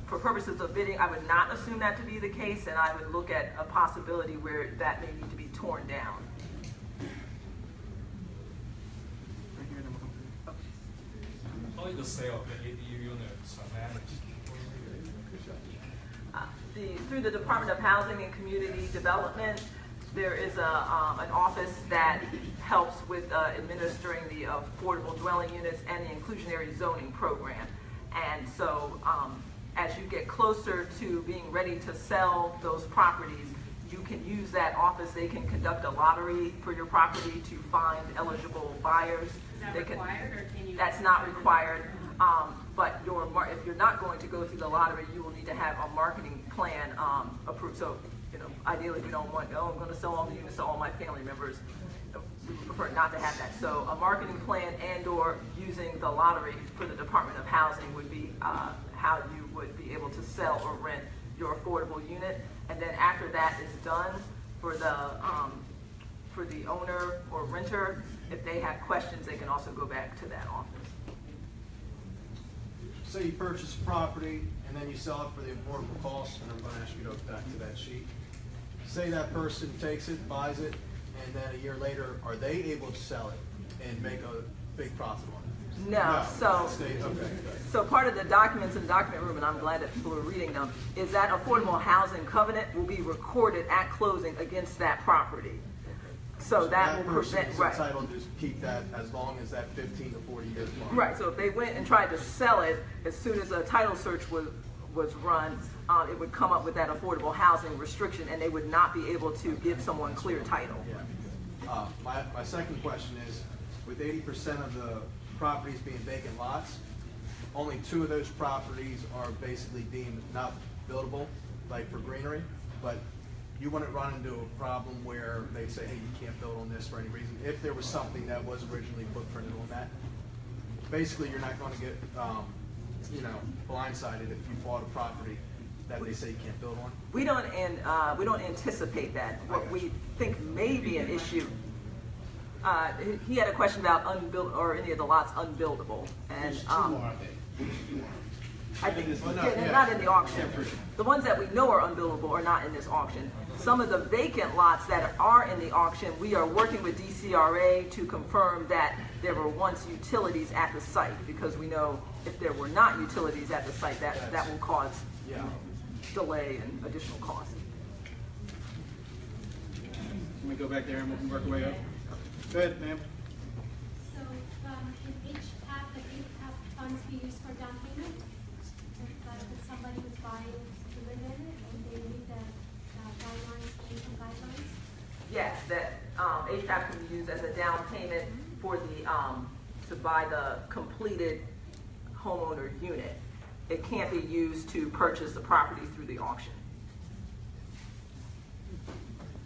for purposes of bidding, I would not assume that to be the case, and I would look at a possibility where that may need to be torn down. Only the sale of the ADU units on average. Through the Department of Housing and Community Development, there is an office that helps with administering the affordable dwelling units and the inclusionary zoning program. And so as you get closer to being ready to sell those properties, you can use that office. They can conduct a lottery for your property to find eligible buyers. Is that required, or can you? That's not required. But if you're not going to go through the lottery, you will need to have a marketing plan approved. So, ideally, we don't want, I'm going to sell all the units to all my family members. We would prefer not to have that. So, a marketing plan and/or using the lottery for the Department of Housing would be how you would be able to sell or rent your affordable unit. And then after that is done, for the owner or renter, if they have questions, they can also go back to that office. Say you purchase a property and then you sell it for the affordable cost, and I'm going to ask you to go back to that sheet. Say that person takes it, buys it, and then a year later, are they able to sell it and make a big profit on it? No. So part of the documents in the document room, and I'm glad that people are reading them, is that affordable housing covenant will be recorded at closing against that property. So that will prevent, right. Entitled to keep that as long as that 15 to 40 years mark. Right. So if they went and tried to sell it, as soon as a title search was run, it would come up with that affordable housing restriction, and they would not be able to give someone clear title. Yeah. My second question is, with 80% of the properties being vacant lots, only 2 of those properties are basically deemed not buildable, like for greenery, but you wouldn't run into a problem where they say, hey, you can't build on this for any reason, if there was something that was originally footprinted on that. Basically, you're not going to get, blindsided if you bought a property that they say you can't build on. We don't anticipate that. What we think may be an issue. He had a question about unbuilt, or any of the lots unbuildable, and I think not in the auction. The ones that we know are unbuildable are not in this auction. Some of the vacant lots that are in the auction, we are working with DCRA to confirm that there were once utilities at the site, because we know if there were not utilities at the site, that will cause delay and additional costs. Can we go back there and we can work our way up? Go ahead, ma'am. So, can each have funds be used for down payment? If somebody was buying to live in it, and they meet the guidelines, income guidelines? Yes, that HVAC can be used as a down payment for the to buy the completed homeowner unit. It can't be used to purchase the property through the auction.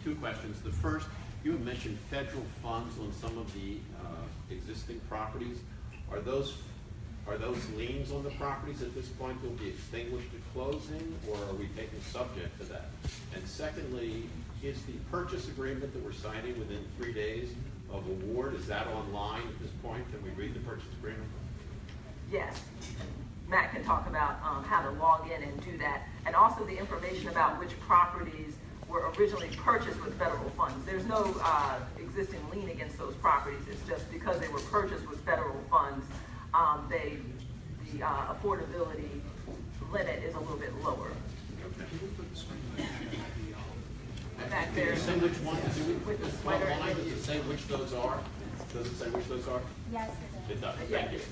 2 questions. The first, you had mentioned federal funds on some of the existing properties. Are those liens on the properties at this point will be extinguished at closing, or are we taking subject to that? And secondly, is the purchase agreement that we're signing within 3 days of award, is that online at this point? Can we read the purchase agreement? Yes. Matt can talk about how to log in and do that, and also the information about which properties were originally purchased with federal funds. There's no existing lien against those properties. It's just because they were purchased with federal funds, the affordability limit is a little bit lower. Back there. Can you say which one? With the sweater. Can you say which those are? Does it say which those are? Yes, It does. Yeah. Thank you. Is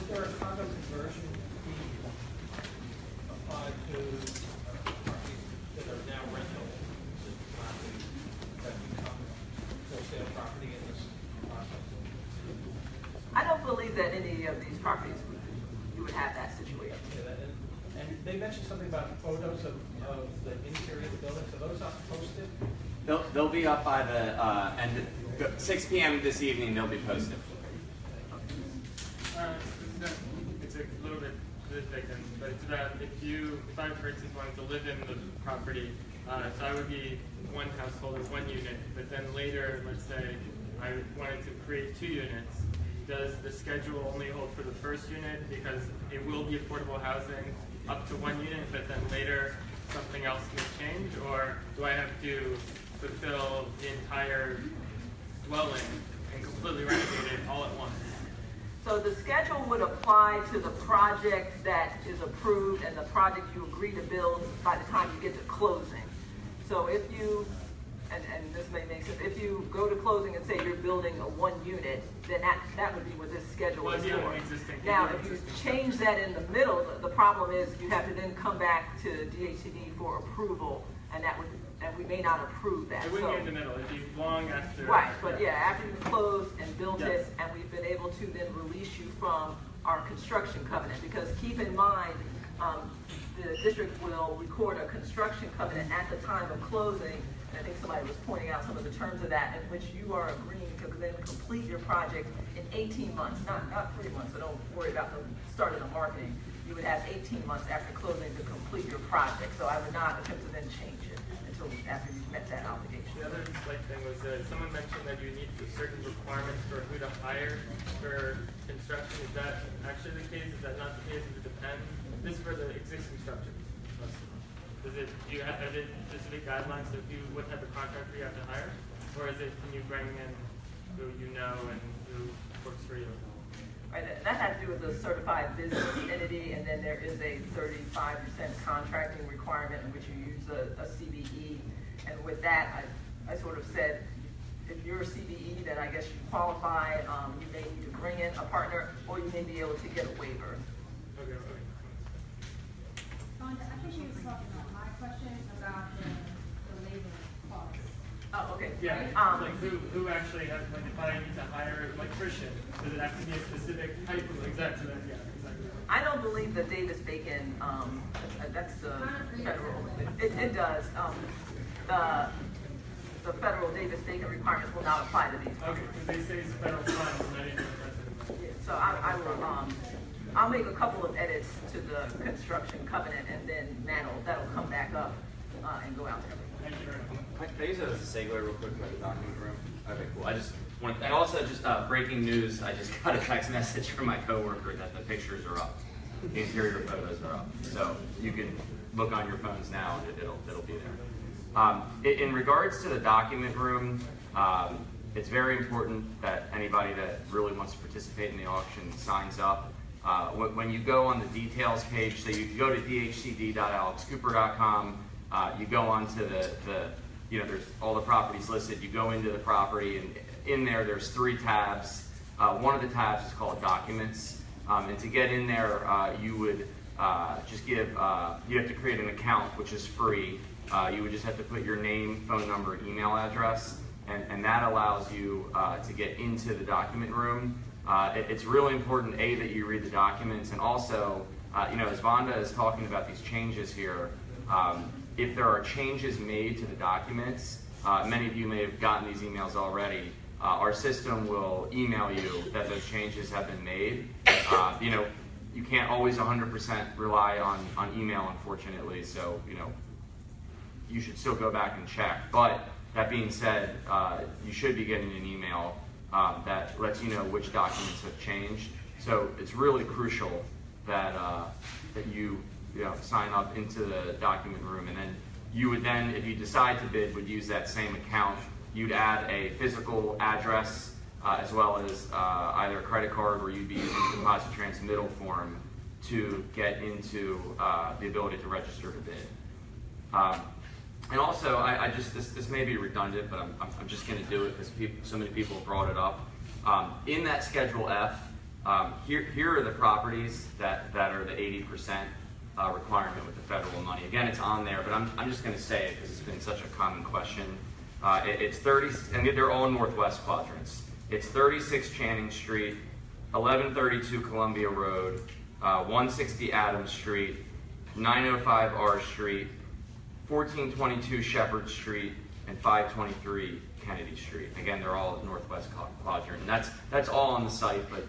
there a condo conversion fee applied to properties that are now rental, that become wholesale property in this process? I don't believe that any of these properties you would have that situation. And they mentioned something about photos of the interior of the building. So those are posted? They'll be up by the end, 6 p.m. this evening, they'll be posted. It's a little bit different, but it's about if I, for instance, wanted to live in the property, so I would be one household with 1 unit, but then later, let's say, I wanted to create 2 units. Does the schedule only hold for the first unit because it will be affordable housing up to 1 unit, but then later something else may change, or do I have to fulfill the entire dwelling and completely renovate it all at once? So the schedule would apply to the project that is approved and the project you agree to build by the time you get to closing. So if you, and this may make sense, if you go to closing and say you're building a 1 unit, then that would be what this schedule is for. Now, if you change that in the middle, the problem is you have to then come back to DHCD for approval, and we may not approve that. It wouldn't be in the middle, it'd be long after. Right, but yeah, after you've closed and built it, and we've been able to then release you from our construction covenant, because keep in mind, the district will record a construction covenant at the time of closing, and I think somebody was pointing out some of the terms of that, in which you are agreeing to then complete your project in 18 months, not 3 months, so don't worry about the start of the marketing. You would have 18 months after closing to complete your project, so I would not attempt to then change it until after you've met that obligation. The other thing was someone mentioned that you need certain requirements for who to hire for construction. Is that actually the case? Is that not the case? Does it depend? This is for the existing structures. Do you have specific guidelines of what type of contractor you have to hire? Or is it, can you bring in who you know and who works for you? Right, that has to do with the certified business entity, and then there is a 35% contracting requirement in which you use a CBE. And with that, I sort of said, if you're a CBE, then I guess you qualify. You may need to bring in a partner, or you may be able to get a waiver. Okay. I think you were talking about my question about the labor costs. Oh, okay. Yeah, like who actually has, like if I need to hire an electrician, does it have to be a specific type of, exactly. I don't believe that Davis-Bacon, that's the federal, it does. The federal Davis-Bacon requirements will not apply to these. Okay, because they say it's federal funds and not even yeah, so I will, I'll make a couple of edits to the construction covenant, and then that'll come back up and go out to everyone. Thank you very much. Can I use it as a segue real quick about the document room? Okay, cool. I just want, and also just breaking news. I just got a text message from my coworker that the pictures are up, the interior photos are up. So you can look on your phones now, and it'll be there. In regards to the document room, it's very important that anybody that really wants to participate in the auction signs up. When you go on the details page, so you go to dhcd.alexcooper.com, you go onto there's all the properties listed, you go into the property, and in there's 3 tabs. One of the tabs is called Documents, and to get in there, you would just you have to create an account, which is free. You would just have to put your name, phone number, email address, and that allows you to get into the document room. It's really important, that you read the documents, and also, as Vonda is talking about these changes here, if there are changes made to the documents, many of you may have gotten these emails already, our system will email you that those changes have been made. You can't always 100% rely on email, unfortunately, so, you should still go back and check. But that being said, you should be getting an email that lets you know which documents have changed. So it's really crucial that that you sign up into the document room, and then you would then, if you decide to bid, would use that same account. You'd add a physical address as well as either a credit card or you'd be using the deposit transmittal form to get into the ability to register to bid. And also, I just, this may be redundant, but I'm just going to do it because so many people have brought it up. In that Schedule F, here are the properties that are the 80% requirement with the federal money. Again, it's on there, but I'm just going to say it because it's been such a common question. It's 30, and they're all northwest quadrants. It's 36 Channing Street, 1132 Columbia Road, 160 Adams Street, 905 R Street, 1422 Shepherd Street, and 523 Kennedy Street. Again, they're all northwest quadrant, and that's all on the site. But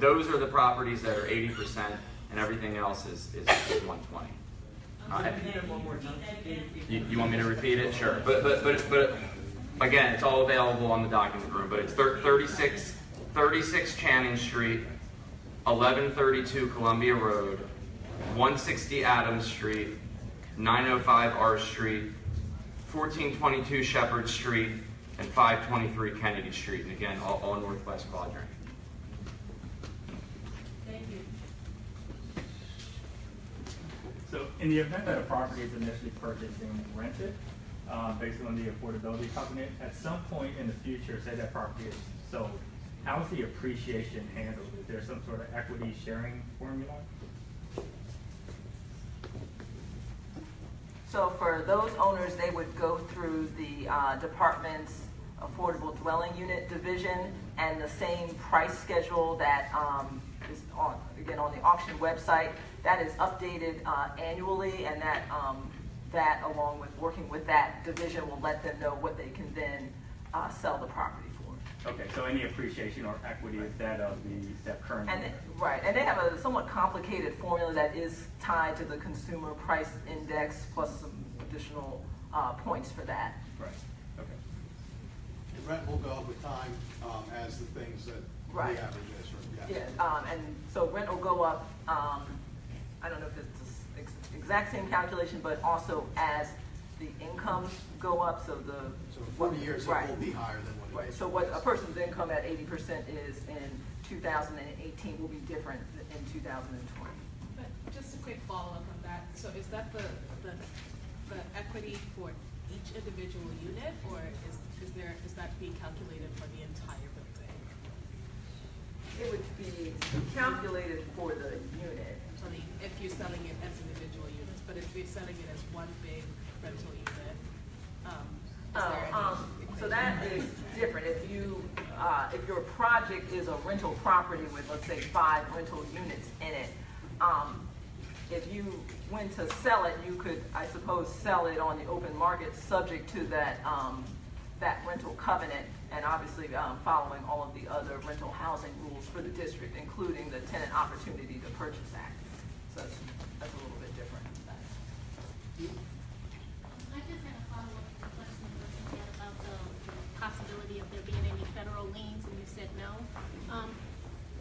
those are the properties that are 80%, and everything else is 120. You want me to repeat it? Sure. But again, it's all available on the document room. But it's 36 Channing Street, 1132 Columbia Road, 160 Adams Street, 905 R Street, 1422 Shepherd Street, and 523 Kennedy Street. And again, all northwest quadrant. Thank you. So in the event that a property is initially purchased and rented, based on the affordability covenant, at some point in the future, say that property is sold, how is the appreciation handled? Is there some sort of equity sharing formula? So for those owners, they would go through the department's affordable dwelling unit division and the same price schedule that is on the auction website. That is updated annually, and that along with working with that division will let them know what they can then sell the property for. Okay, so any appreciation or equity is that of that current. Right, and they have a somewhat complicated formula that is tied to the consumer price index plus some additional points for that. Right. Okay. The rent will go up with time as the things that Right. the average is. Yeah, and so rent will go up. I don't know if it's the exact same calculation, but also as the incomes go up. So 40 years right. it will be higher than what it Right. is. So what a person's income at 80% is in 2018 will be different in 2020. But just a quick follow-up on that. So is that the equity for each individual unit, or is that being calculated for the entire building? It would be calculated for the unit. So if you're selling it as individual units, but if you're selling it as one big rental unit, so that is different. If your project is a rental property with, let's say, 5 rental units in it, if you went to sell it, you could, I suppose, sell it on the open market subject to that rental covenant, and obviously following all of the other rental housing rules for the district, including the Tenant Opportunity to Purchase Act. So that's a little bit different. I just had a follow-up question about the possibility of there being any federal liens, and you said no.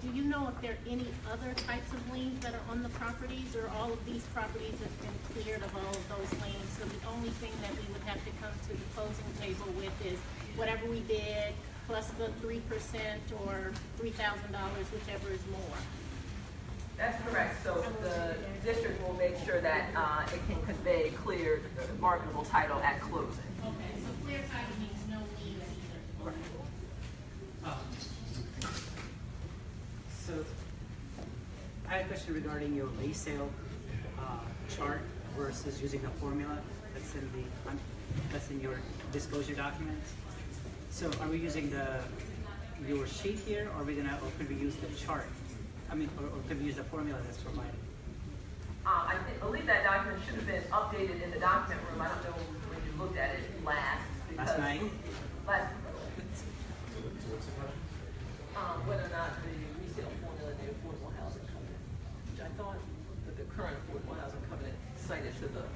Do you know if there are any other types of liens that are on the properties, or all of these properties have been cleared of all of those liens? So the only thing that we would have to come to the closing table with is whatever we bid plus the 3% or $3,000, whichever is more. That's correct. So the district will make sure that it can convey clear marketable title at closing. Okay, so clear title means no liens either. So I had a question regarding your resale chart versus using the formula that's in your disclosure documents. So are we using your sheet here, or could we use the chart? I mean, or could we use the formula that's provided? I believe that document should have been updated in the document room. I don't know when you looked at it last. Last night? Whether or not the resale formula, the affordable housing covenant, which I thought that the current affordable housing covenant cited to the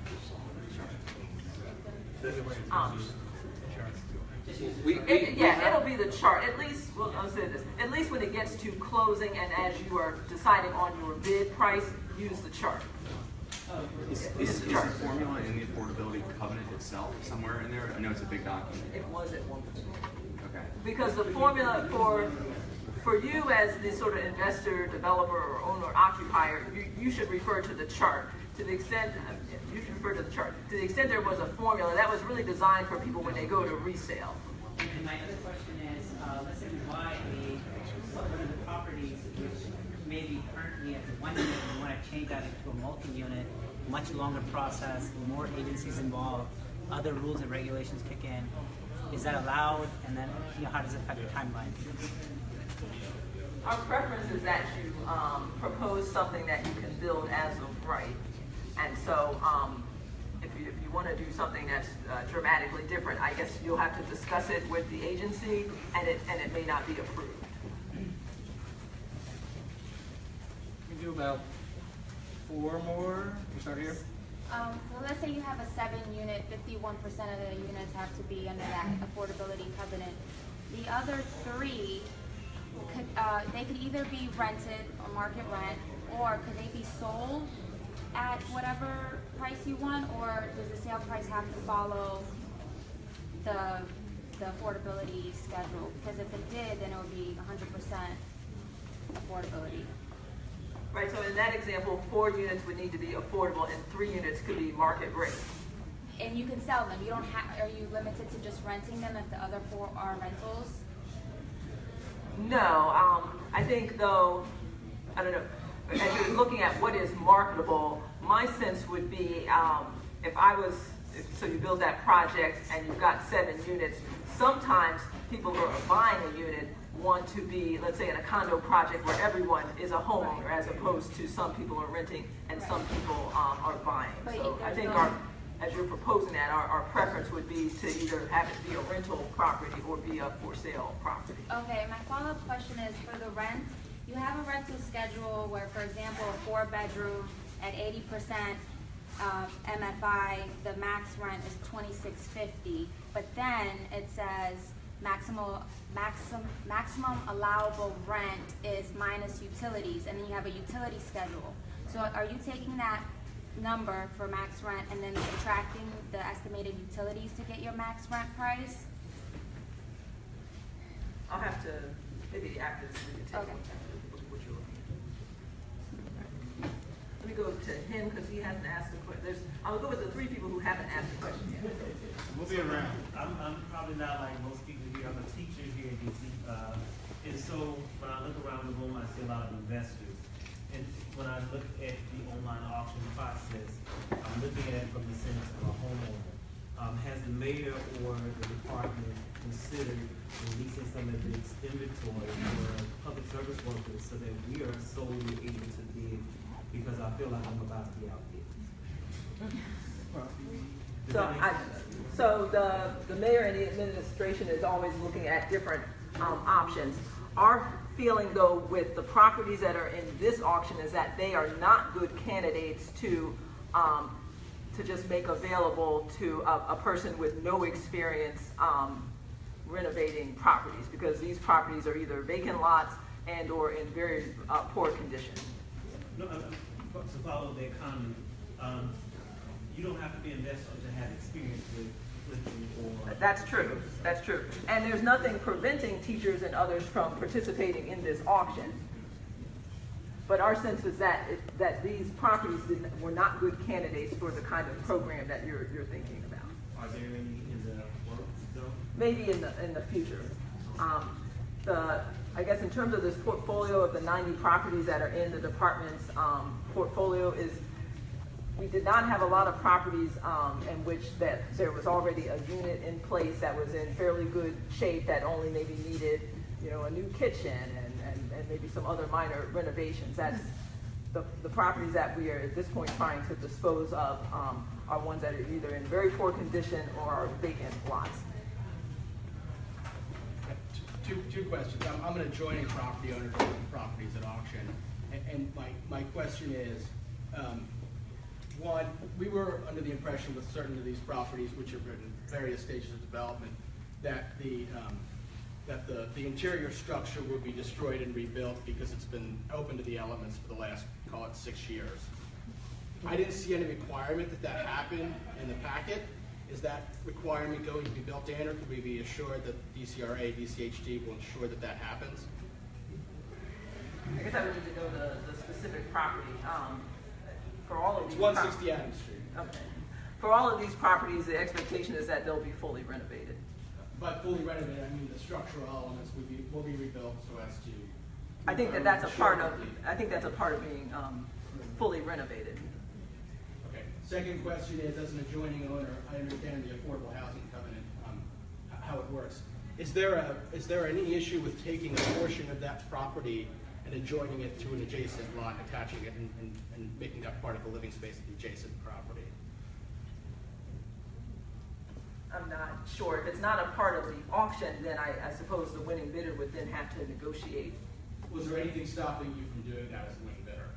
chart. It'll be the chart. At least, well, I'll say this. At least when it gets to closing and as you are deciding on your bid price, use the chart. Is the formula in the affordability covenant itself somewhere in there? I know it's a big document. It was at one point. Okay. because the formula for you as the sort of investor, developer, or owner, occupier, you should refer to the chart. To the extent, you should refer to the chart. To the extent there was a formula, that was really designed for people when they go to resale. And my other question is, let's say we buy one of the properties which maybe currently as a 1 unit, we want to change that into a multi-unit, much longer process, more agencies involved, other rules and regulations kick in. Is that allowed? And then, how does it affect the timeline? Our preference is that you propose something that you can build as of right. And so if you want to do something that's dramatically different, I guess you'll have to discuss it with the agency, and it may not be approved. We do about 4 more. We start here. Well, let's say you have a 7-unit, 51% of the units have to be under that affordability covenant. The other 3, they could either be rented or market rent, or could they be sold at whatever price you want, or does the sale price have to follow the affordability schedule? Because if it did, then it would be 100% affordability. Right, so in that example, 4 units would need to be affordable and 3 units could be market rate. And you can sell them. You don't have. Are you limited to just renting them if the other 4 are rentals? No, I think though, I don't know, as you're looking at what is marketable, my sense would be so you build that project and you've got 7 units, sometimes people who are buying a unit want to be, let's say in a condo project where everyone is a homeowner as opposed to some people are renting and some people are buying. So I think as you're proposing that, our preference would be to either have it be a rental property or be a for sale property. Okay, my follow-up question is for the rent. You have a rental schedule where, for example, a 4-bedroom at 80% MFI, the max rent is $26.50, but then it says maximum allowable rent is minus utilities, and then you have a utility schedule. So are you taking that number for max rent and then subtracting the estimated utilities to get your max rent price? I'll have to, maybe after this, we can take Okay. what you're looking at. Let me go to him because he hasn't asked a question. I'll go with the 3 people who haven't asked a question yet. We'll be around. I'm probably not like most people here. I'm a teacher here at DC. And so when I look around the room, I see a lot of investors. And when I look at the online auction process, I'm looking at it from the sense of a homeowner. Has the mayor or the department considered releasing some of its inventory for public service workers so that we are solely able to bid, because I feel like I'm about to be outbid? So the mayor and the administration is always looking at different options. Our feeling though with the properties that are in this auction is that they are not good candidates to just make available to a person with no experience renovating properties, because these properties are either vacant lots and or in very poor condition. No, to follow their comment, you don't have to be an investor to have experience with flipping or... That's true. That's true. And there's nothing preventing teachers and others from participating in this auction. But our sense is that these properties were not good candidates for the kind of program that you're thinking about. Are there any in the works though? Maybe in the future. I guess in terms of this portfolio of the 90 properties that are in the department's portfolio, is we did not have a lot of properties in which that there was already a unit in place that was in fairly good shape that only maybe needed, a new kitchen and maybe some other minor renovations. That's the properties that we are at this point trying to dispose of are ones that are either in very poor condition or are vacant lots. Two questions. I'm an adjoining property owner to properties at auction, and my question is, one, we were under the impression with certain of these properties, which are in various stages of development, that the interior structure would be destroyed and rebuilt because it's been open to the elements for the last, call it, 6 years. I didn't see any requirement that happen in the packet, Is that requirement going to be built in, or can we be assured that DCRA, DCHD will ensure that that happens? I guess I would need to know the specific property. For all of It's these 160 Adams Street. Okay. For all of these properties, the expectation is that they'll be fully renovated. By fully renovated, I mean the structural elements will be rebuilt so as to. I think that's a part of. I think that's a part of being fully renovated. Okay. Second question is, as an adjoining owner, I understand the affordable housing covenant, how it works. Is there any issue with taking a portion of that property and adjoining it to an adjacent lot, attaching it and making that part of the living space of the adjacent property? I'm not sure. If it's not a part of the auction, then I suppose the winning bidder would then have to negotiate. Was there anything stopping you from doing that as a winning bidder?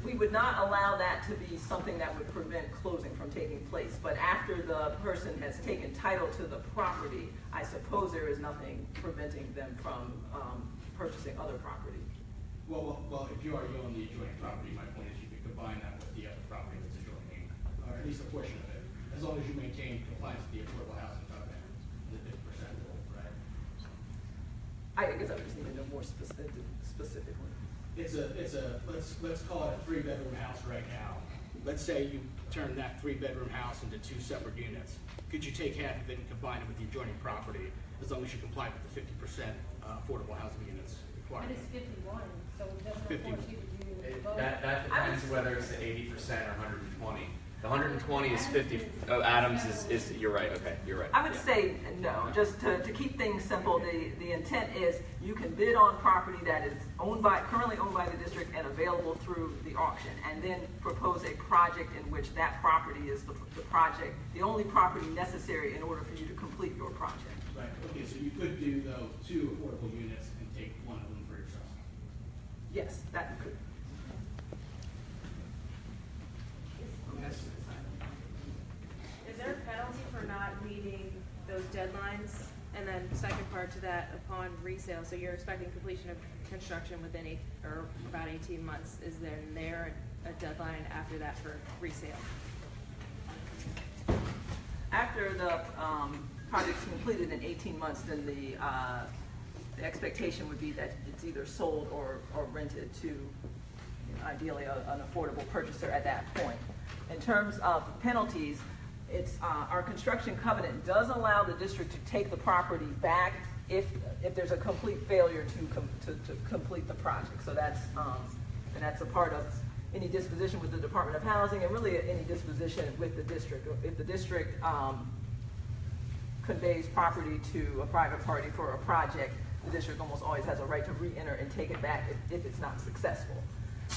We would not allow that to be something that would prevent closing from taking place. But after the person has taken title to the property, I suppose there is nothing preventing them from purchasing other property. Well, if you already own the adjoining property, my point is you could combine that with the other property that's adjoining, or at least a portion of it, as long as you maintain compliance with the affordable housing covenant, the 50% rule, right? I guess I just need to know more specifically. Let's call it a 3-bedroom house right now. Let's say you turn that 3-bedroom house into 2 separate units. Could you take half of it and combine it with the adjoining property, as long as you comply with the 50% affordable housing units requirement? But it's 51, so it doesn't 50. force you to do both. That depends whether it's the 80% or 120. The 120 is 50. Oh, Adams is you're right. Okay, you're right. I would say no. Just to keep things simple, the intent is you can bid on property that is currently owned by the district and available through the auction, and then propose a project in which that property is the only property necessary in order for you to complete your project. Right. Okay. So you could do though 2 affordable units and take one of them for yourself. Yes, that you could. Is there a penalty for not meeting those deadlines? And then second part to that, upon resale, so you're expecting completion of construction within about 18 months. Is there a deadline after that for resale? After the project's completed in 18 months, then the expectation would be that it's either sold or rented to, ideally, an affordable purchaser at that point. In terms of penalties, our construction covenant does allow the district to take the property back if there's a complete failure to complete the project. So that's a part of any disposition with the Department of Housing, and really any disposition with the district. If the district conveys property to a private party for a project, the district almost always has a right to re-enter and take it back if it's not successful.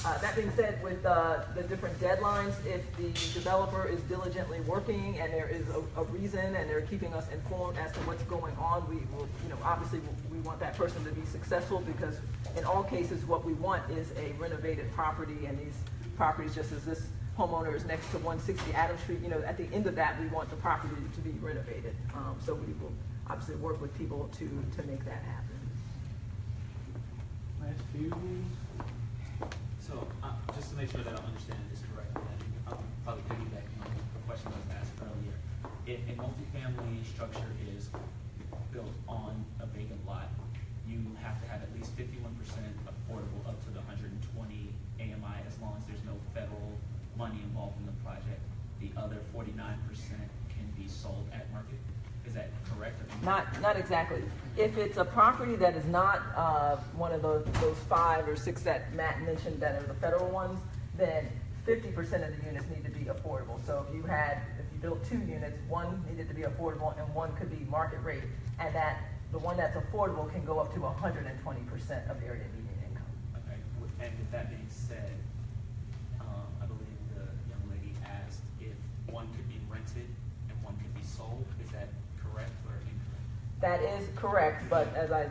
That being said, with the different deadlines, if the developer is diligently working and there is a reason and they're keeping us informed as to what's going on, we will, obviously we want that person to be successful, because in all cases what we want is a renovated property, and these properties, just as this homeowner is next to 160 Adams Street, at the end of that we want the property to be renovated. So we will obviously work with people to make that happen. Last few. So, just to make sure that I'm understanding this correctly, and I'm probably piggybacking on the question that was asked earlier. If a multifamily structure is built on a vacant lot, you have to have at least 51% affordable up to the 120 AMI, as long as there's no federal money involved in the project. The other 49% can be sold at market. Is that correct? Not exactly. If it's a property that is not one of those 5 or 6 that Matt mentioned that are the federal ones, then 50% of the units need to be affordable. So if you built 2 units, one needed to be affordable and one could be market rate, and the one that's affordable can go up to 120% of area median income. Okay. And with that being said, I believe the young lady asked if one could be rented and one could be sold. Is that correct or incorrect? That is correct, but as I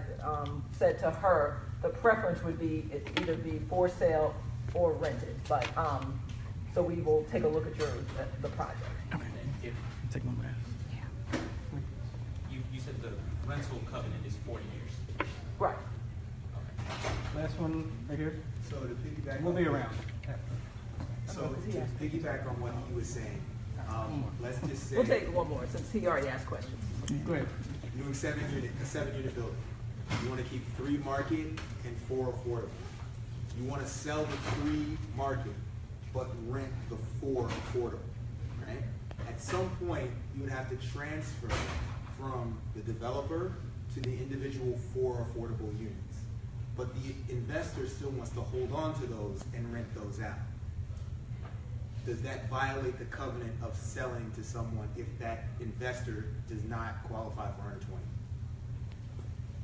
said to her, the preference would be it either be for sale or rented. But so we will take a look at the project. Okay. Take one more. You said the rental covenant is 40 years. Right. Okay. Last one right here. So to piggyback, We'll be around. So to piggyback on what he was saying, let's just say. We'll take one more since he already asked questions. Go ahead. You're doing a 7-unit building. You want to keep 3 market and 4 affordable. You want to sell the 3 market, but rent the 4 affordable, right? At some point, you would have to transfer from the developer to the individual 4 affordable units. But the investor still wants to hold on to those and rent those out. Does that violate the covenant of selling to someone if that investor does not qualify for 120?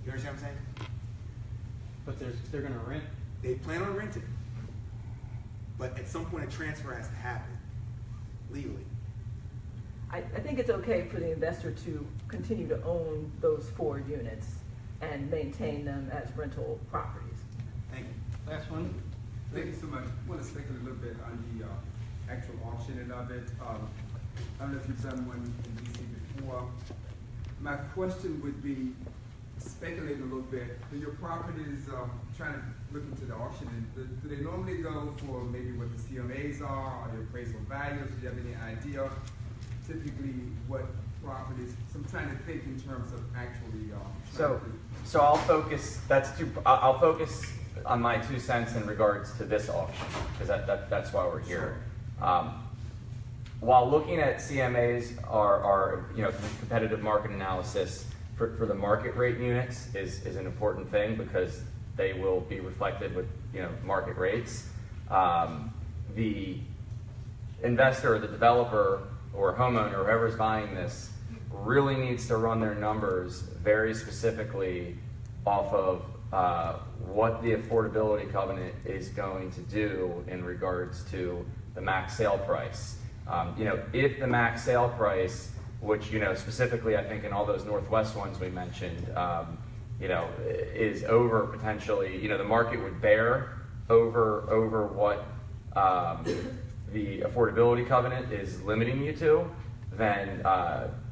You understand what I'm saying? But they're going to rent. They plan on renting. But at some point, a transfer has to happen legally. I think it's okay for the investor to continue to own those 4 units and maintain them as rental properties. Thank you. Last one. Thank you so much. I want to speculate a little bit on the actual auctioning of it. I don't know if you've done one in DC before. My question would be, speculating a little bit, do your properties, trying to look into the auctioning, do they normally go for maybe what the CMAs are or the appraisal values? Do you have any idea typically what properties? So I'm trying to think in terms of actually. So I'll focus. I'll focus on my 2 cents in regards to this auction because that's why we're here. While looking at CMAs, our competitive market analysis for the market rate units is an important thing because they will be reflected with market rates. The investor, or the developer, or homeowner, or whoever's buying this, really needs to run their numbers very specifically off of what the affordability covenant is going to do in regards to the max sale price. If the max sale price, which specifically I think in all those Northwest ones we mentioned, is over potentially, the market would bear over what the affordability covenant is limiting you to, then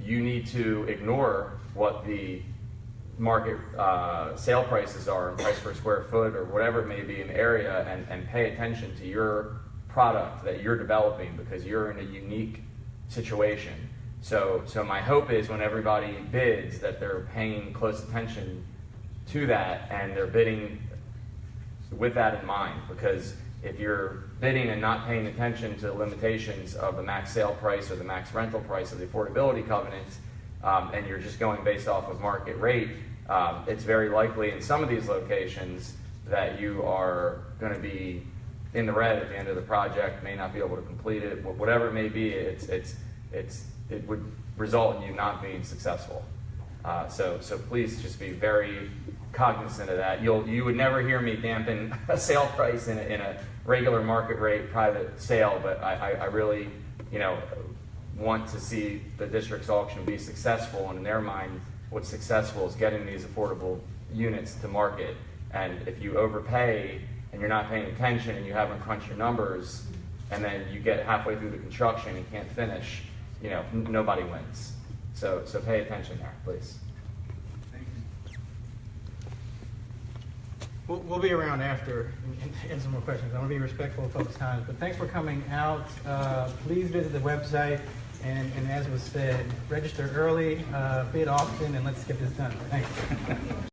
you need to ignore what the market sale prices are and price per square foot or whatever it may be in the area and pay attention to your product that you're developing because you're in a unique situation. So my hope is when everybody bids that they're paying close attention to that and they're bidding with that in mind, because if you're bidding and not paying attention to the limitations of the max sale price or the max rental price of the affordability covenant, and you're just going based off of market rate, it's very likely in some of these locations that you are going to be in the red at the end of the project, may not be able to complete it, whatever it may be, it would result in you not being successful. So please just be very cognizant of that. You would never hear me dampen a sale price in a regular market rate private sale, but I really want to see the district's auction be successful, and in their mind what's successful is getting these affordable units to market. And if you overpay and you're not paying attention and you haven't crunched your numbers and then you get halfway through the construction and can't finish, nobody wins. So pay attention there, please. We'll be around after and answer more questions. I want to be respectful of folks' time, but thanks for coming out. Please visit the website, and as was said, register early, bid often, and let's get this done. Thanks.